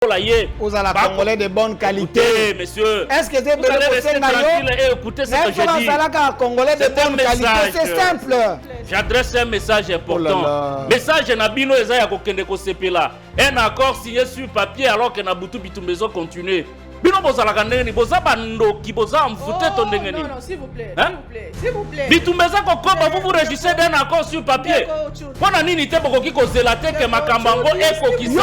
Aux à la Congolais de bonne qualité. Écoutez, monsieur. Est-ce que c'est vous allez rester tranquille et écoutez ce que je dis. Congolais de bonne qualité, c'est simple. J'adresse un message important. Message Nabino Ezaya Kokende Kosepela. Un accord signé sur papier alors que Nabutu Bitumbezo continue. Bino bozala kaneni boza bando ki boza mvute to ndenge ni. Non, s'il vous plaît. S'il vous plaît. Bitumbeza kokoba vous vous régissez d'un accord sur papier. Pona nini te bokoki kozela te ke makambango ekokisa.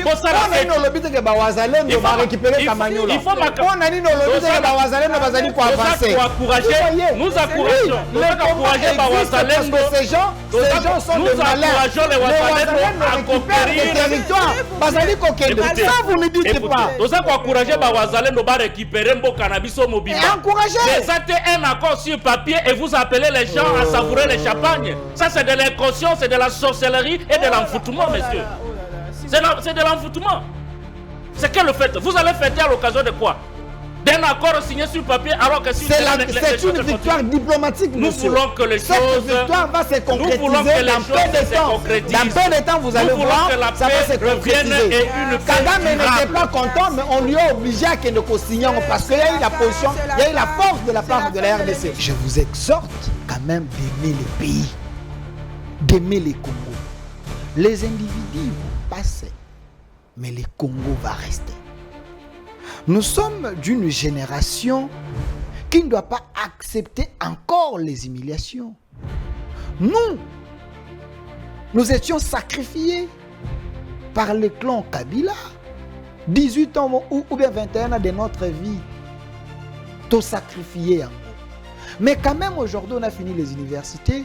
Bosala no lobby te ke ba wazalendo ba récupérer Kamanyola. Il faut pona nini no lobby te ke ba wazalendo bazali ko avancer. Nous encourageons. Nous encourageons ba wazalendo. Ces gens sont des malins. Nous encourageons les wazalendo à conquérir le territoire. Bazali kokende. Ça vous ne dites pas. Nous encourageons ba wazalendo ba récupérer mboka na biso mobimba. Mais ça c'est un accord sur papier et vous appelez les gens à savourer les champagnes. Ça c'est de l'inconscience, c'est de la sorcellerie et de l'enfoutement, messieurs. C'est de l'enfoutement. C'est que le fait. Vous allez fêter à l'occasion de quoi? D'un accord signé sur papier alors que c'est une victoire diplomatique, nous monsieur. Voulons que les cette choses victoire va se concrétiser dans peu de temps. Dans peu de temps, vous allez voir, ça va se concrétiser. Kagame n'était pas content, mais on lui a obligé à qu'il ne co-signe parce qu'il y a eu la position, il y a eu la force de la part de la RDC. Je vous exhorte quand même d'aimer le pays, d'aimer les Congos. Les individus vont passer, mais le Congo va rester. Nous sommes d'une génération qui ne doit pas accepter encore les humiliations. Nous étions sacrifiés par le clan Kabila. 18 ans ou bien 21 ans de notre vie, tout sacrifié. Mais quand même aujourd'hui on a fini les universités,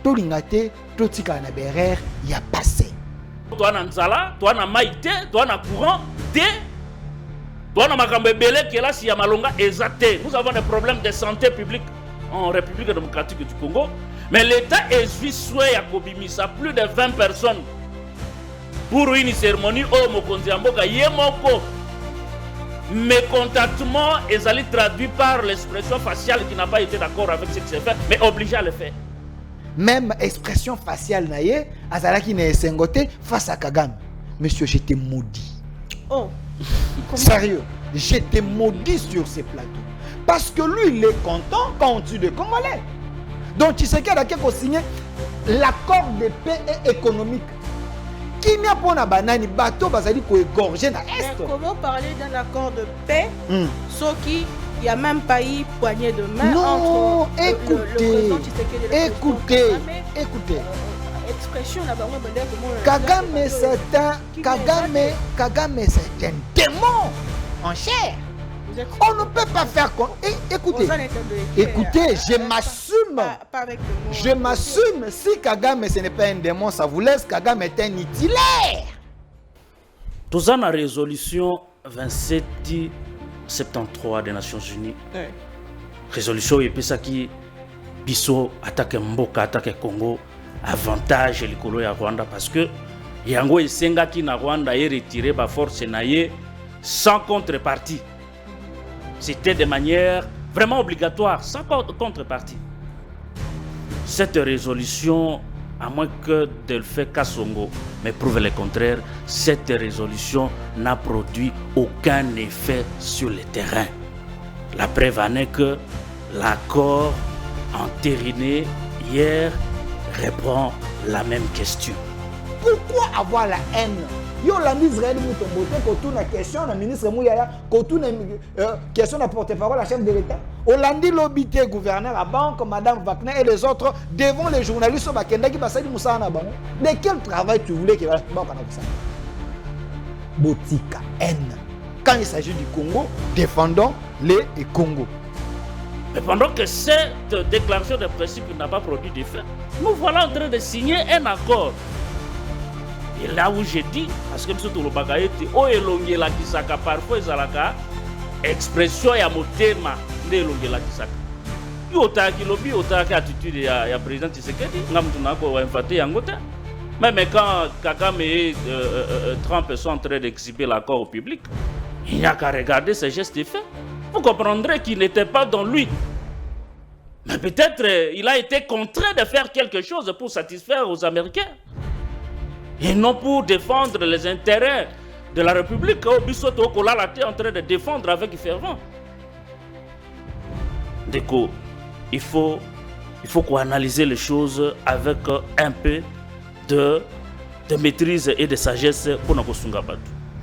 tout l'ingate, tout tika berer, il y a passé. Toi na nzala, toi na maïté, toi na courant, nous avons des problèmes de santé publique en République démocratique du Congo. Mais l'État est suisse à Kobimisa plus de 20 personnes pour une cérémonie au Mokonziamboka Yemoko. Mécontentement est traduit par l'expression faciale qui n'a pas été d'accord avec ce qui s'est fait, mais obligé à le faire. Même expression faciale naïe, Azalaki n'est sengoté face à Kagame. Monsieur, j'étais maudit. Oh. Sérieux, j'étais maudit sur ces plateaux. Parce que lui, il est content quand on tue des Congolais. Donc, tu sais qu'il y a quelqu'un qui a signé l'accord de paix et économique. Qui n'a pas de banane, bateau, basali ko égorger na est. Comment parler d'un accord de paix, sauf qu'il n'y a même pas eu poignée de main entre écoutez, écoutez. Kagame c'est un démon en chair. On ne peut pas faire comme... Écoutez, je m'assume. Si Kagame ce n'est pas un démon, ça vous laisse. Kagame est un itilaire. Tout ça dans la résolution 2773 des Nations Unies. Résolution et puis ça qui biso attaque Mboka, attaque Congo. Avantage le Colo ya Rwanda parce que yango esenga ki na Rwanda est retiré par force naie sans contrepartie. C'était de manière vraiment obligatoire, sans contrepartie. Cette résolution, à moins que de le faire Kassongo, mais prouve le contraire, cette résolution n'a produit aucun effet sur le terrain. La preuve en est que l'accord entériné hier répond la même question. Pourquoi avoir la haine? Yo l'Israël Moutombote, quand on a question, le ministre Mouyaya, quand on a question à porte-parole, la chef de l'État. Hollandi l'obité gouverneur à banque, Madame Wagner et les autres, devant les journalistes au Bakenda qui passent du Moussa Naban. De quel travail tu voulais qu'il y ait ça? Botika, haine. Quand il s'agit du Congo, défendons les Congo. Mais pendant que cette déclaration de principe n'a pas produit d'effet, nous voilà en train de signer un accord. Et là où j'ai dit, parce que M. Toulobagaïti, oh elongela kisaka parfois ezalaka expression ya motema nde elongela kisaka. Yo otaki lobi otaki attitude ya président Tshisekedi, ngamtu nako wa infate yango te. Même quand Kagame et Trump sont en train d'exhiber l'accord au public, il n'y a qu'à regarder ces gestes et faits. Vous comprendrez qu'il n'était pas dans lui. Mais peut-être il a été contraint de faire quelque chose pour satisfaire aux Américains. Et non pour défendre les intérêts de la République, Bissoto Okolala est en train de défendre avec fervent. Donc, il faut qu'on analyse les choses avec un peu de maîtrise et de sagesse pour nous construire.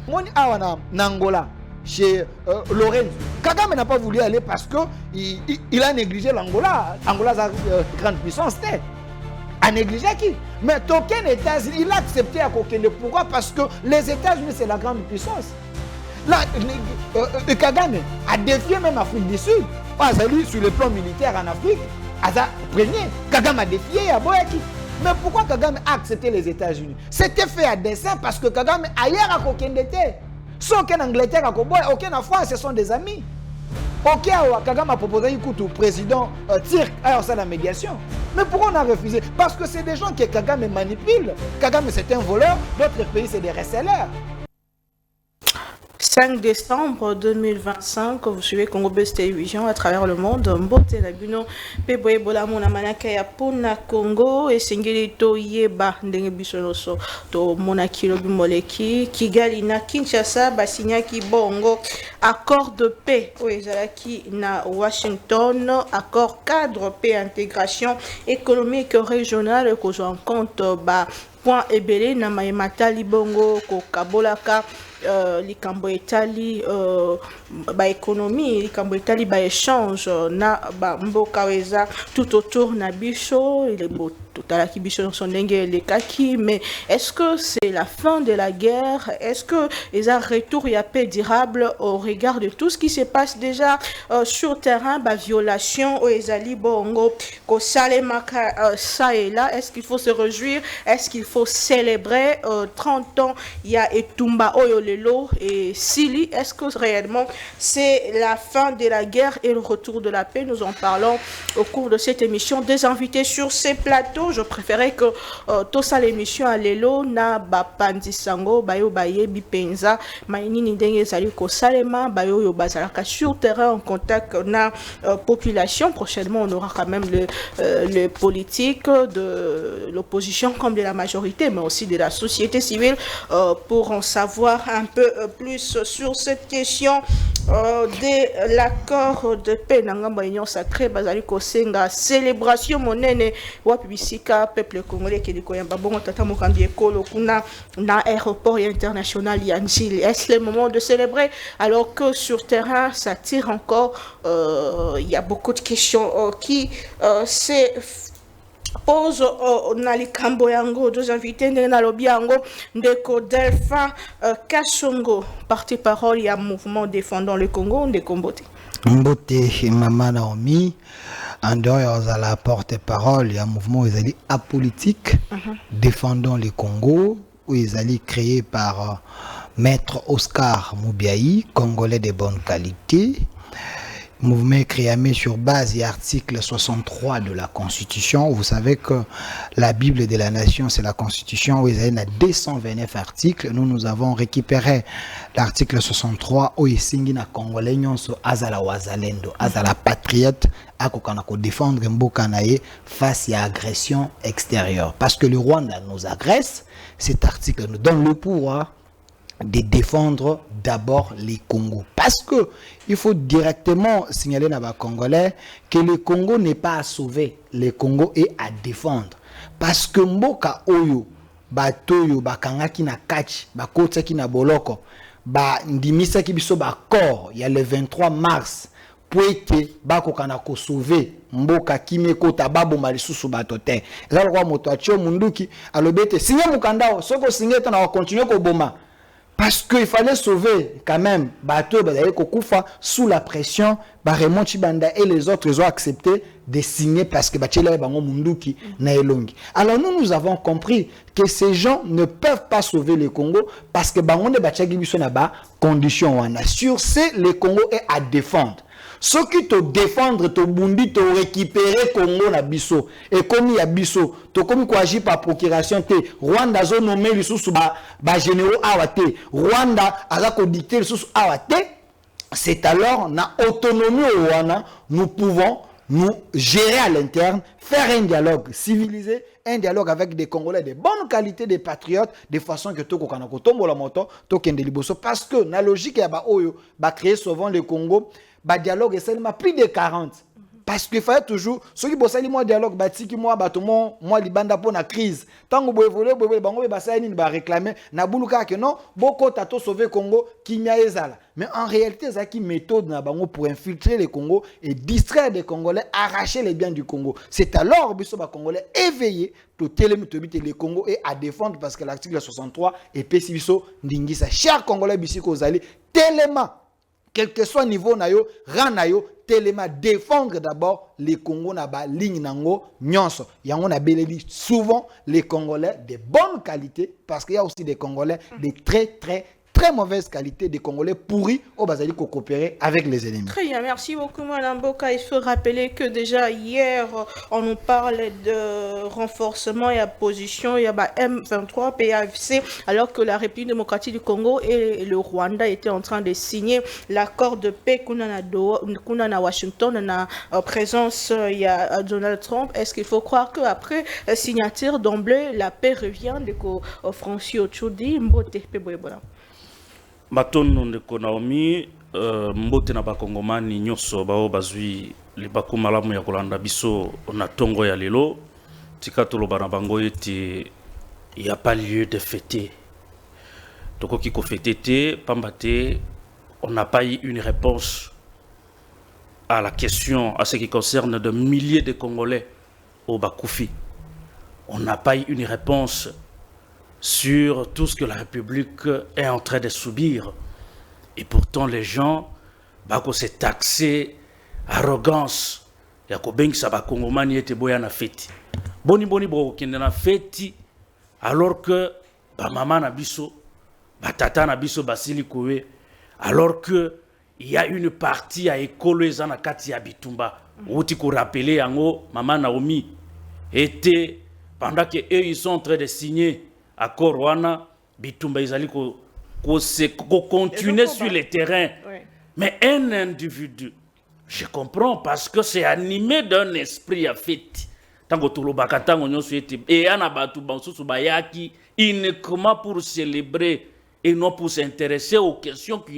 Moni awana Nangola chez Lorenzo. Kagame n'a pas voulu aller parce qu'il a négligé l'Angola. Angola a une grande puissance. A négligé qui? Mais aucun États-Unis, il a accepté à Kokende. Pourquoi? Parce que les États-Unis, c'est la grande puissance. Là, Kagame a défié même l'Afrique du Sud. Sur le plan militaire en Afrique, premier, Kagame a défié Aboyaki. Mais pourquoi Kagame a accepté les États-Unis? C'était fait à dessein parce que Kagame ailleurs a Kokende. Sans aucun Angleterre, aucun France, ce sont des amis. Ok, Kagame a proposé au président Tirk à la médiation. Mais pourquoi on a refusé? Parce que c'est des gens que Kagame manipule. Kagame c'est un voleur, d'autres pays c'est des receleurs. 5 décembre 2025, vous suivez Congo Best Télévision à travers le monde. Mbote Laguno, Peboye Bola Mona Manaka ya Pona Congo, et Singeli To Yeba, Ndenge Bisonoso, To Monakilo Bimoleki, Kigali na Kinshasa, Basinyaki Bongo, accord de paix, Oezalaki na Washington, accord cadre paix intégration économique régionale, que j'en compte, point ebele na maemata libongo ko kabolaka likambo etali ba économie likambo etali ba échange na ba mboka weza tout autour na biso il est beau totalaki biso son ndenge le kaki. Mais est-ce que c'est la fin de la guerre? Est-ce que les retour y a paix durable au regard de tout ce qui se passe déjà sur terrain, bah violation au ezali bongo ko salemaka ça et là? Est-ce qu'il faut se réjouir? Est-ce qu'il faut célébrer 30 ans il y a Etumba Oyolelo et Sili? Est-ce que réellement c'est la fin de la guerre et le retour de la paix? Nous en parlons au cours de cette émission. Des invités sur ces plateaux. Je préférais que tout ça l'émission à l'élo na bapandi sango bayo baye bipenza maini ndenge zali ko salema bayo yo bazalaka sur terrain en contact na population. Prochainement on aura quand même le politique de l'opposition comme de la majorité, mais aussi de la société civile pour en savoir un peu plus sur cette question de l'accord de paix nangamba union sacrée bazali ko senga célébration monene wa publicité peuple congolais qui dit koyamba bongo tata mokambi ekolo kuna na aéroport international Yanjil. Est-ce le moment de célébrer alors que sur terrain ça tire encore? Il y a beaucoup de questions qui se pose na likambo yango. Deux invités na lobi yango ndeko Delphin Kasongo, porte-parole ya mouvement défendant le Congo. Ndeko Mbote Maman Naomi, en dehors de la porte-parole, il y a un mouvement apolitique défendant le Congo, où ils allaient créé par Maître Oscar Moubiaï, Congolais de bonne qualité. Mouvement créé sur base de l'article 63 de la Constitution. Vous savez que la Bible de la Nation, c'est la Constitution où il y a 229 articles. Nous avons récupéré l'article 63 où il y a Congolais azala wazalendo, azala patriote, à défendre Mbokanaye face à agression extérieure. Parce que le Rwanda nous agresse, cet article nous donne le pouvoir de défendre d'abord les Congos. Parce que il faut directement signaler à les Congolais que le Congo n'est pas à sauver, le Congo est à défendre. Parce que Mboka Oyo, Batoyo, Bakangaki na Kachi, Bakotaki na Boloko, Ndimisa Kibiso Bakor, il y a le 23 mars, Pouete, Bakokana ko sauver, Mboka Kimeko Tababo Malisusu Batote. Là, le roi Motoachio Munduki, alobete, signe Mukandao, soko signe, on va continuer ko boma. Parce qu'il fallait sauver quand même Bateau Kokufa sous la pression. Raymond Chibanda et les autres ils ont accepté de signer parce que Bachela Bango Munduki Naelongi. Alors nous avons compris que ces gens ne peuvent pas sauver le Congo parce que Bango de Bachagi Bisonaba condition on assure c'est le Congo est à défendre. Ce qui te défendre, te bundi, te récupérer Congo na biso. Et comme il y a biso, te comme quoi agir par procuration te. Rwanda a nommé les sous ba généraux awate. Rwanda a dicté les sous awate. C'est alors na autonomie au Rwanda, nous pouvons nous gérer à l'interne, faire un dialogue civilisé un dialogue avec des Congolais de bonne qualité, des patriotes, de façon que tout le monde tombe la moto, tout le monde. Parce que, dans la logique, il y a créé souvent le Congo, le dialogue est seulement plus de 40. Parce qu'il fallait toujours, ceux qui bossent moi dialogue, batiki moi, batumon, moi libanda pour la crise. Tant que vous évoluez, vous réclamer, na buluka que non, beaucoup tato sauver Congo, qui m'a ezala. Mais en réalité, c'est une méthode pour infiltrer les Congo et distraire les Congolais, arracher les biens du Congo. C'est alors que les Congolais éveillés pour les Congo et à défendre parce que l'article 63 est pessibiso ndingisa. Chers Congolais, bisiko zali, tellement, quel que soit le niveau nayo, ran nayo, tellement défendre d'abord les Congos na ba ligne nango nyonso. Yango na beleli souvent les Congolais de bonne qualité parce qu'il y a aussi des Congolais de très mauvaise qualité, des Congolais pourris au Bazali qui coopérer avec les ennemis. Très bien, merci beaucoup Madame Boka. Il faut rappeler que déjà hier, on nous parlait de renforcement et opposition, il y a M23, PAFC, alors que la République démocratique du Congo et le Rwanda étaient en train de signer l'accord de paix qu'on a à Washington, en présence il y a Donald Trump. Est-ce qu'il faut croire qu'après signature d'emblée, la paix revient de Francio Tchoudi, Mbote, Peboyebola? Matono ndeko Naomi mbote na bakongomani nyoso bao bazwi libaku malamu ya kolanda biso na tongo ya lelo tika toloba na bango ete il y a pas lieu de fêter tokoki ko fêter te pambate on n'a pas eu une réponse à la question à ce qui concerne de milliers de Congolais au Bakoufi. On n'a pas eu une réponse sur tout ce que la République est en train de subir. Et pourtant, les gens, bako se taxé, arrogance, yako bengi sa bakongomani ete boya na feti. Boni boko kende na feti, alors que ba mama na biso, ba tata na biso basili kowe, alors que il y a une partie à école ezana kati ya bitumba. Outi ko rappeler yango mama Naomi était pendant que eux ils sont en train de signer accord wana bitumba izali ko continuer sur le terrain. Oui. Mais un individu, je comprends parce que c'est animé d'un esprit à fête. Tango tulobaka tango nyoso ete et ana batu bansusu bayaki uniquement pour célébrer et non pour s'intéresser aux questions qui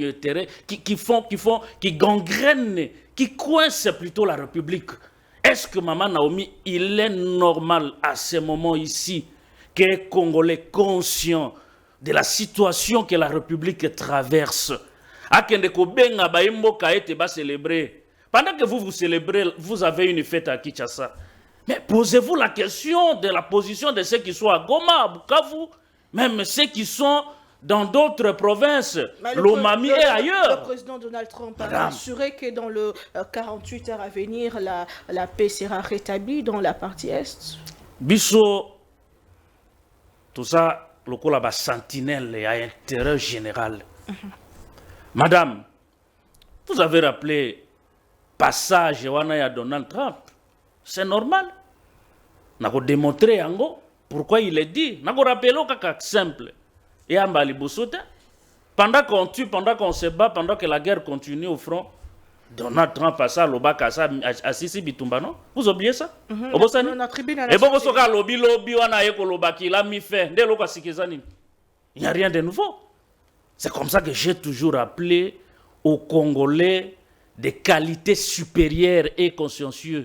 gangrènent, qui coincent plutôt la République. Est-ce que Maman Naomi, il est normal à ce moment ici que les Congolais conscients de la situation que la République traverse, célébrer. Pendant que vous célébrez, vous avez une fête à Kinshasa. Mais posez-vous la question de la position de ceux qui sont à Goma, à Bukavu, même ceux qui sont dans d'autres provinces, l'Omami et ailleurs. Le président Donald Trump a assuré que dans le 48 heures à venir, la paix sera rétablie dans la partie Est. Bisso, tout ça, le coup là-bas, sentinelle et à intérêt général. Madame, vous avez rappelé passage à Donald Trump. C'est normal. N'a pas démontré pourquoi il est dit. N'a pas rappelé quelque simple. Et pendant qu'on tue, pendant qu'on se bat, pendant que la guerre continue au front, Donald Trump a ça, à Sisi Bitumba, non? Vous oubliez ça? Et bon, vous il n'y a rien de nouveau. C'est comme ça que j'ai toujours appelé aux Congolais des qualités supérieures et consciencieuses.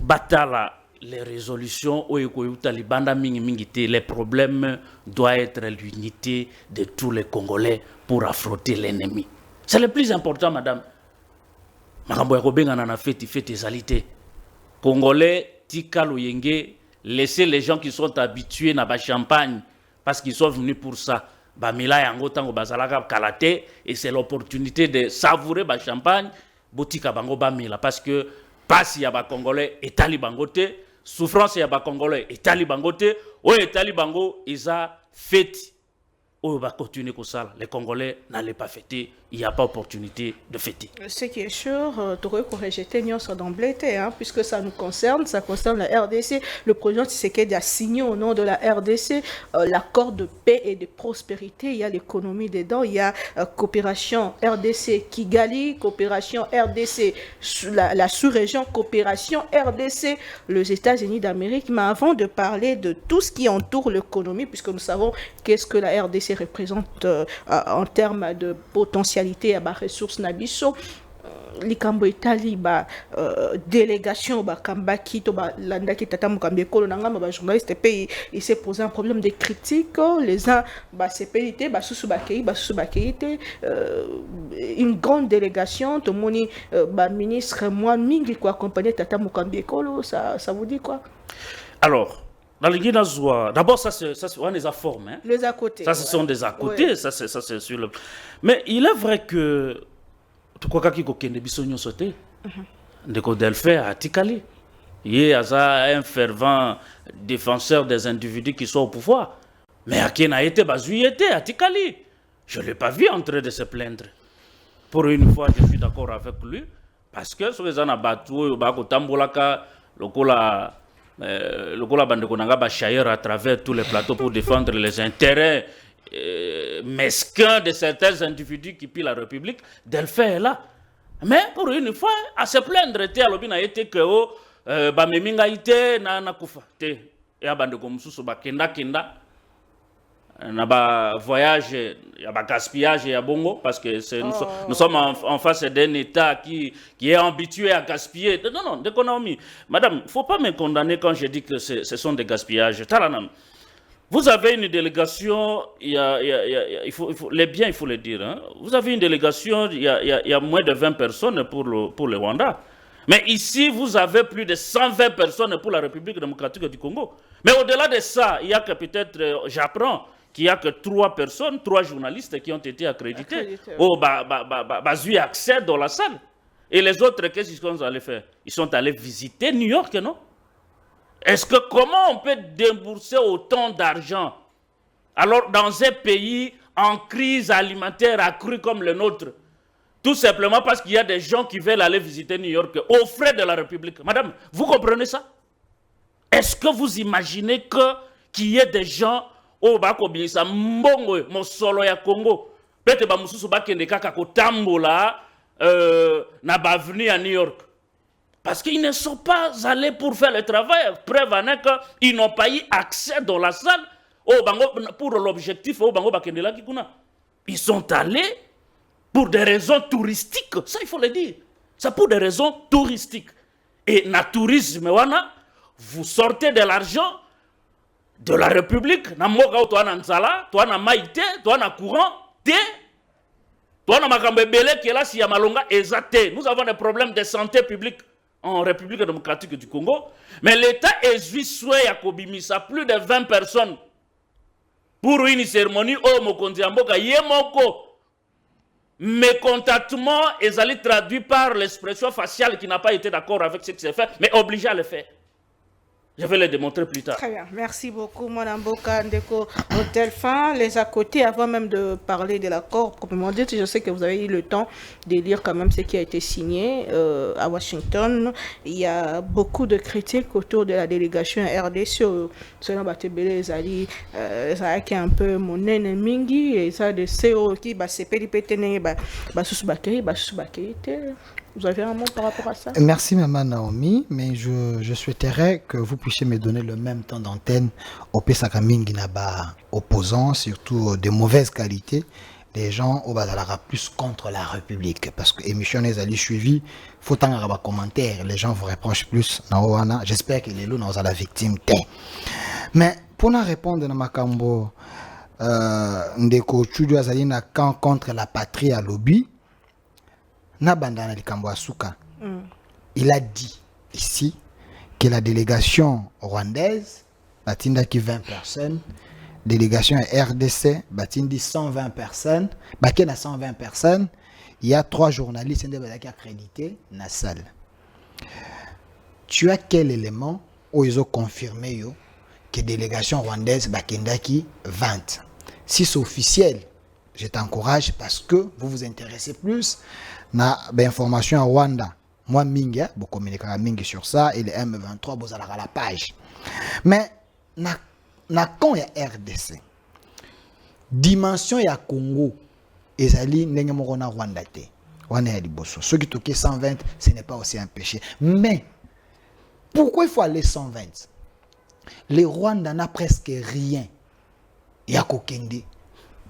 Batala. Les résolutions, les problèmes doivent être l'unité de tous les Congolais pour affronter l'ennemi. C'est le plus important, madame. Congolais, tika loyenge, laissez les gens qui sont habitués à la champagne parce qu'ils sont venus pour ça. Et c'est l'opportunité de savourer la champagne parce que pas y a des Congolais et talibangote. Souffrance ya ba Congolais et talibangote o et talibango isa feti on va continuer comme ça. Les Congolais n'allaient pas fêter. Il n'y a pas opportunité de fêter. Ce qui est sûr, tu aurais rejeté Nyonso d'emblée, puisque ça nous concerne, ça concerne la RDC. Le président Tshisekedi a signé au nom de la RDC l'accord de paix et de prospérité. Il y a l'économie dedans, il y a coopération RDC Kigali, coopération RDC, la sous-région, coopération RDC, les États-Unis d'Amérique. Mais avant de parler de tout ce qui entoure l'économie, puisque nous savons qu'est-ce que la RDC représente en termes de potentialité à la ressource nabiso, likambo etali ba délégation ba kambaki to ba landaki tata mukambe kolo nanga ba journaliste pays il s'est posé un problème de critique les uns ba CPIT ba susu ba keite une grande délégation to moni ba ministre moi mingi ko accompagner tata mukambe kolo, ça vous dit quoi? Alors dans les Guinéens, d'abord ça c'est on les a formés. Hein? Les à côté. Ça ce sont des à côté, ouais. Ça c'est sur le. Mais il est vrai que tu crois qu'il y a des bisognos sautés. Ndeko Delphin à Tikali. Il y a un fervent défenseur des individus qui sont au pouvoir. Mais à qui n'a été basuyété à Tikali. Je ne l'ai pas vu en train de se plaindre. Pour une fois, je suis d'accord avec lui. Parce que sur les anabatou, bako tambolaka, le Gola Bandekonanga va chahir à travers tous les plateaux pour défendre les intérêts mesquins de certains individus qui pillent la République. Delphin est là. Mais pour une fois, à se plaindre, a été que Bameminga ite na kufa. Ya Bandeko Mususu ba kenda. Na ba voyage, ya ba gaspillage ya bongo parce que nous sommes en face d'un État qui est habitué à gaspiller. Non, d'économie. Madame, il ne faut pas me condamner quand je dis que ce sont des gaspillages. Taranam. Vous avez une délégation, il faut les biens, il faut le dire. Hein. Vous avez une délégation, il y a moins de 20 personnes pour le Rwanda. Mais ici, vous avez plus de 120 personnes pour la République démocratique du Congo. Mais au-delà de ça, il y a que peut-être, j'apprends, qu'il n'y a que 3 personnes, 3 journalistes qui ont été accrédités. Oh, Bazui accède dans la salle. Et les autres, qu'est-ce qu'ils sont allés faire? Ils sont allés visiter New York, non? Est-ce que comment on peut débourser autant d'argent alors dans un pays en crise alimentaire accrue comme le nôtre? Tout simplement parce qu'il y a des gens qui veulent aller visiter New York aux frais de la République. Madame, vous comprenez ça? Est-ce que vous imaginez qu'il y ait des gens au Bakobisa Mbongo, Mosolo ya Congo, peut-être ba mususu bakende kaka ko tambola na ba venu à New York? Parce qu'ils ne sont pas allés pour faire le travail. Preuve en est qu'ils n'ont pas eu accès dans la salle pour l'objectif. Ils sont allés pour des raisons touristiques. Ça, il faut le dire. C'est pour des raisons touristiques. Et na tourisme, vous sortez de l'argent de la République. Na moga toi na nzala, toi na maïté, toi na courant, toi na makambebele qui est là si ya malonga ezate. Nous avons des problèmes de santé publique en République démocratique du Congo. Mais l'État est souhait à Kobimisa plus de 20 personnes pour une cérémonie au Mokonzi Amboka Yemoko. Mécontentement, ils allaient traduit par l'expression faciale qui n'a pas été d'accord avec ce qui s'est fait, mais obligé à le faire. Je vais le démontrer plus tard. Très bien. Merci beaucoup, Mme Mboka Ndeko Delphin. Les à côté, avant même de parler de l'accord proprement dit, je sais que vous avez eu le temps de lire quand même ce qui a été signé à Washington. Il y a beaucoup de critiques autour de la délégation RDC. Selon Batebele Zali, ça qui est un peu mon ennemi, et ça de CO qui s'est péripété, Vous avez un mot par rapport à ça? Merci Maman Naomi, mais je souhaiterais que vous puissiez me donner le même temps d'antenne au Pesaka Minginaba opposants, surtout de mauvaise qualité, des gens au Bazalara plus contre la République. Parce que l'émission est allée suivie, faut en avoir commentaire, les gens vous reprochent plus. J'espère que les loups n'ont pas la victime. Mais pour nous répondre à Makambo, Ndeko Chudu Azali na camp contre la patrie à lobby. Nabandana Likambo Asuka, il a dit ici que la délégation rwandaise, Batinda qui 20 personnes, délégation RDC, Batindi 120 personnes, Bakena 120 personnes, il y a 3 journalistes qui accrédités dans la salle. Tu as quel élément où ils ont confirmé que la délégation rwandaise, Bakenda qui 20? Si c'est officiel, je t'encourage parce que vous vous intéressez plus à l'information à Rwanda. Moi, Mingi, vous communiquez à Mingi sur ça, et les M23, vous allez à la page. Mais, quand il y a RDC, dimension il y a Congo, et Zali, n'est pas Rwanda. Ceux qui toquent 120, ce n'est pas aussi un péché. Mais, pourquoi il faut aller 120? Les Rwandais n'ont presque rien. Il y a Kokende,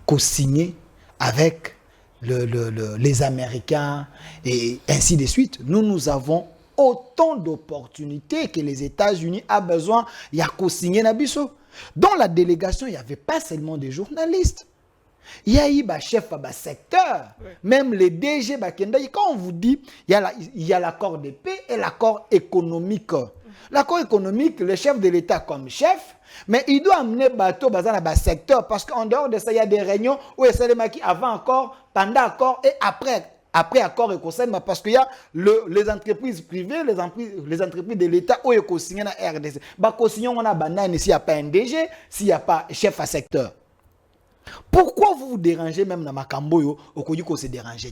co-signé avec les Américains et ainsi de suite. Nous avons autant d'opportunités que les États-Unis ont besoin. Il y a co-signé Nabiso. Dans la délégation, il n'y avait pas seulement des journalistes. Il y a eu des chefs de secteur, même les DG. Quand on vous dit, il y a l'accord de paix et l'accord économique. L'accord économique, le chef de l'État comme chef, mais il doit amener bateau dans le secteur parce qu'en dehors de ça, il y a des réunions où il y a des maquis avant accord, pendant accord et après accord et conseil, parce qu'il y a les entreprises privées, les entreprises de l'État où il y a signé dans la RDC. On a banane s'il n'y a pas un DG, s'il n'y a pas chef à secteur. Pourquoi vous vous dérangez même dans Makamboyo au Koyi qu'on se dérange?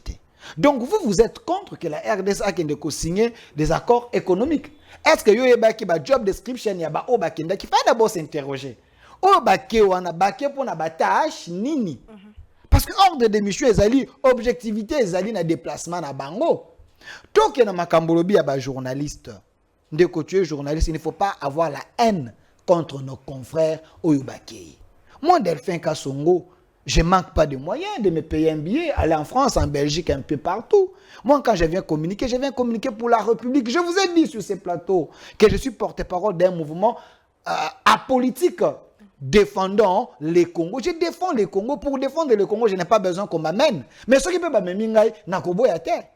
Donc vous êtes contre que la RDC a signé des accords économiques. Est-ce que vous avez un job description, il y a un qui faut d'abord s'interroger. Pour la tâche, nini. Parce que ordre de mission, objectivité, ils ont déplacement à Bango. Tant que dans Makambolobi, il y a des journalistes. Dès que tu es journaliste, il ne faut pas avoir la haine contre nos confrères au Yubakei. Moi, Delphin Kassongo, je ne manque pas de moyens de me payer un billet, aller en France, en Belgique, un peu partout. Moi, quand je viens communiquer pour la République. Je vous ai dit sur ces plateaux que je suis porte-parole d'un mouvement apolitique défendant les Congos. Je défends les Congos. Pour défendre les Congos, je n'ai pas besoin qu'on m'amène. Mais ce qui peut m'amener, Nakobo à terre.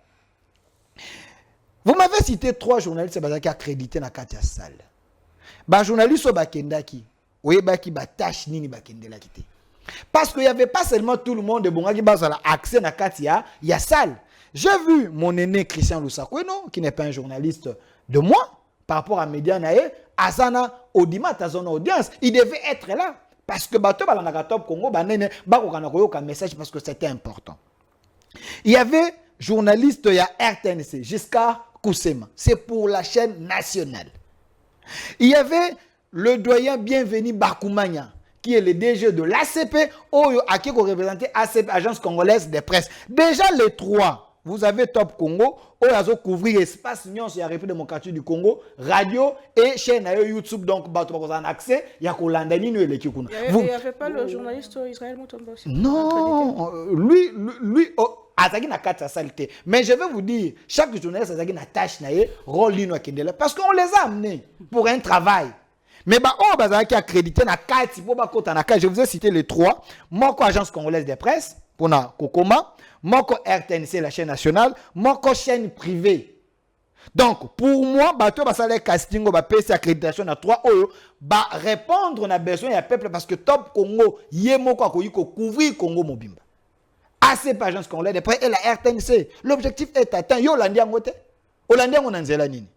Vous m'avez cité 3 journalistes qui accrédités dans la salle. Les journalistes Bakendaki. Oui, baki batache nini bakende la kité. Parce qu'il n'y avait pas seulement tout le monde de Bonga qui a accès à Katia, il y a salle. J'ai vu mon aîné Christian Lusakweno, qui n'est pas un journaliste de moi, par rapport à Média Nae, Azana Audimat, à son audience, il devait être là. Parce que Bato Balanakatop Congo, Banene, Bakokanakoyo, un message parce que c'était important. Il y avait journaliste, il y a RTNC, jusqu'à Koussema. C'est pour la chaîne nationale. Il y avait le doyen Bienvenu Bakoumania, qui est le DG de l'ACP, qui représente ACP, Agence Congolaise des Presses. Déjà les 3, vous avez Top Congo, où ils ont couvert l'espace Union sur la République démocratique du Congo, radio et chaîne YouTube, donc vous avez un accès, il y a Kolandani et les Kikuna. Il n'y avait pas le journaliste Israël Mutombo aussi. Non, lui, Azagi n'a pas saleté. Mais je vais vous dire, chaque journaliste Azagi n'a tâche, rôle, parce qu'on les a amenés pour un travail. Mais qui a accrédité na kati pour je vous ai cité les 3. Moko Agence Congolaise des Presses pour na Kokoma, Moko RTNC la chaîne nationale, Moko chaîne privée. Donc pour moi bato basale casting ba PC accréditation na 3 oyo ba répondre na besoin ya peuple parce que Top Congo yé moko akoyi ko couvrir Congo mobimba. ACP Agence Congolaise des Presses et la RTNC. L'objectif est atteint. Yo landia ngote. Olandia ngonanzela nini.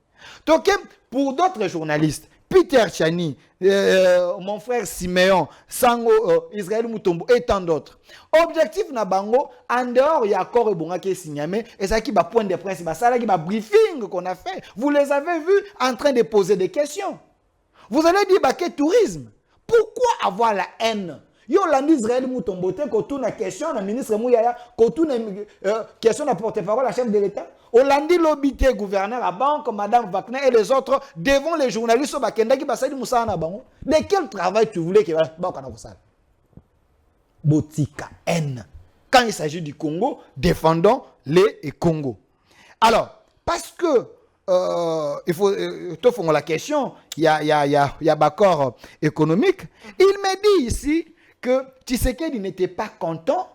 Donc pour d'autres journalistes Peter Chani, mon frère Siméon, Sango, Israël Mutombo et tant d'autres. Objectif na bango, en dehors, il y a encore Bonga qui est signé, et ça qui va point de presse, ça qui va briefing qu'on a fait. Vous les avez vus en train de poser des questions. Vous allez dire, bah, quel tourisme? Pourquoi avoir la haine? Yo landi Israël Mutombo, quand on a question, le ministre Mouyaya, quand on a question de porte-parole, la chef de l'État. Hollandi l'obité gouverneur à banque, Madame Wagner et les autres devant les journalistes au Bakenda qui passent du Moussa na bango. De quel travail tu voulais que Botika haine. Quand il s'agit du Congo, défendons les Congo. Alors, parce que il faut te faire la question, il y a accord économique. Il me dit ici que Tshisekedi n'était pas content.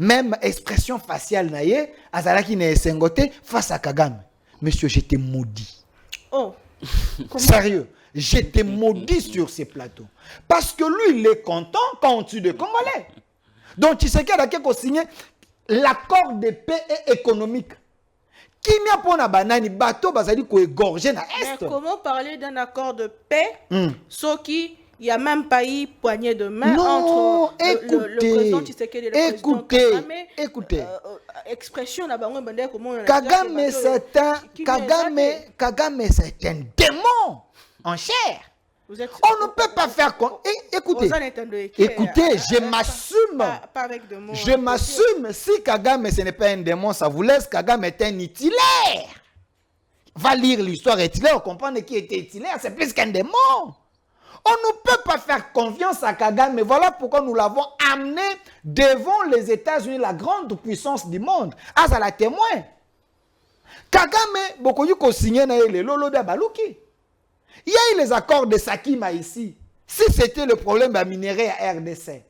Même expression faciale naïe, Azalaki ne sengote face à Kagame. Monsieur, j'étais maudit. Oh. Sérieux, j'étais maudit sur ces plateaux. Parce que lui, il est content quand on tue des Congolais. Donc, tu sais qu'il y a signé l'accord de paix et économique. Qui n'y a pas de banane, bateau, bazali ko égorgé na est. Mais comment parler d'un accord de paix, ce qui Il n'y a même pas eu poignée de main non, entre le président Tshisekedi et le président Kagame. Écoutez. Expression na bango bandé comment Kagame c'est un démon en chair. On ne peut pas faire écoutez, je m'assume. Je m'assume. Si Kagame ce n'est pas un démon, ça vous laisse. Kagame est un itilaire. Va lire l'histoire itilaire, comprendre qui était itilaire, c'est plus qu'un démon. On ne peut pas faire confiance à Kagame, mais voilà pourquoi nous l'avons amené devant les États-Unis, la grande puissance du monde. Ah, ça la témoin. Kagame, beaucoup de signé les lolo de Baluki. Il y a eu les accords de Sakima ici. Si c'était le problème de minerai à RDC,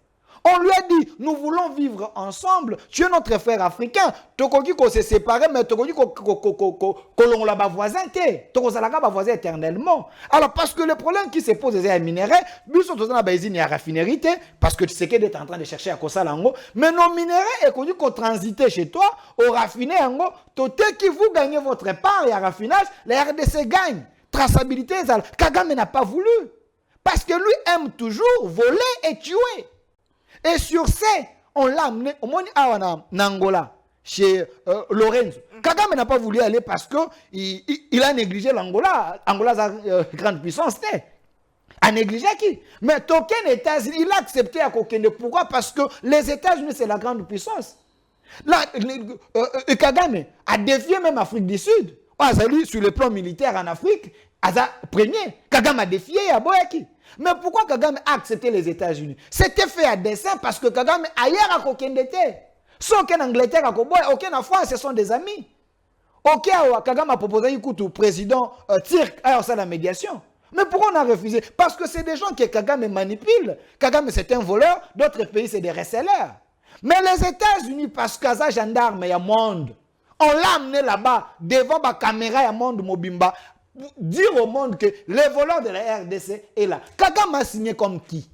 on lui a dit, nous voulons vivre ensemble. Tu es notre frère africain. Tokoki ko se séparer, mais tokoki ko l'on la voisin te. Toko zalaka ba voisin éternellement. Alors parce que le problème qui se pose c'est un minerai, biso tozana ba izini ya raffinerie parce que tu sais qu'elle est en train de chercher à kosala ngo, mais nos minerais et ko transiter chez toi au raffiné ngo, toté qui vous gagnez votre part et à raffinage, la RDC gagne. Traçabilité, Kagame n'a pas voulu parce que lui aime toujours voler et tuer. Et sur ce, on l'a amené au monde en Angola, chez Lorenzo. Kagame n'a pas voulu aller parce qu'il a négligé l'Angola. Angola a une grande puissance. A négligé qui? Mais aucun États-Unis, il a accepté à Kokende. Pourquoi? Parce que les États-Unis, c'est la grande puissance. Là, Kagame a défié même l'Afrique du Sud. Sur le plan militaire en Afrique, premier, Kagame a défié Yaboyaki. Mais pourquoi Kagame a accepté les États-Unis? C'était fait à dessein parce que Kagame ailleurs a Kokendete. Sans aucun Angleterre à Koboy, aucun France, ce sont des amis. Ok, Kagame a proposé au président Tirk à la médiation. Mais pourquoi on a refusé? Parce que c'est des gens que Kagame manipule. Kagame c'est un voleur, d'autres pays c'est des receleurs. Mais les États-Unis, parce qu'Aza gendarme, il y a monde. On l'a amené là-bas, devant la caméra, il y a monde Mobimba. Dire au monde que les voleurs de la RDC est là. Kagame a signé comme qui?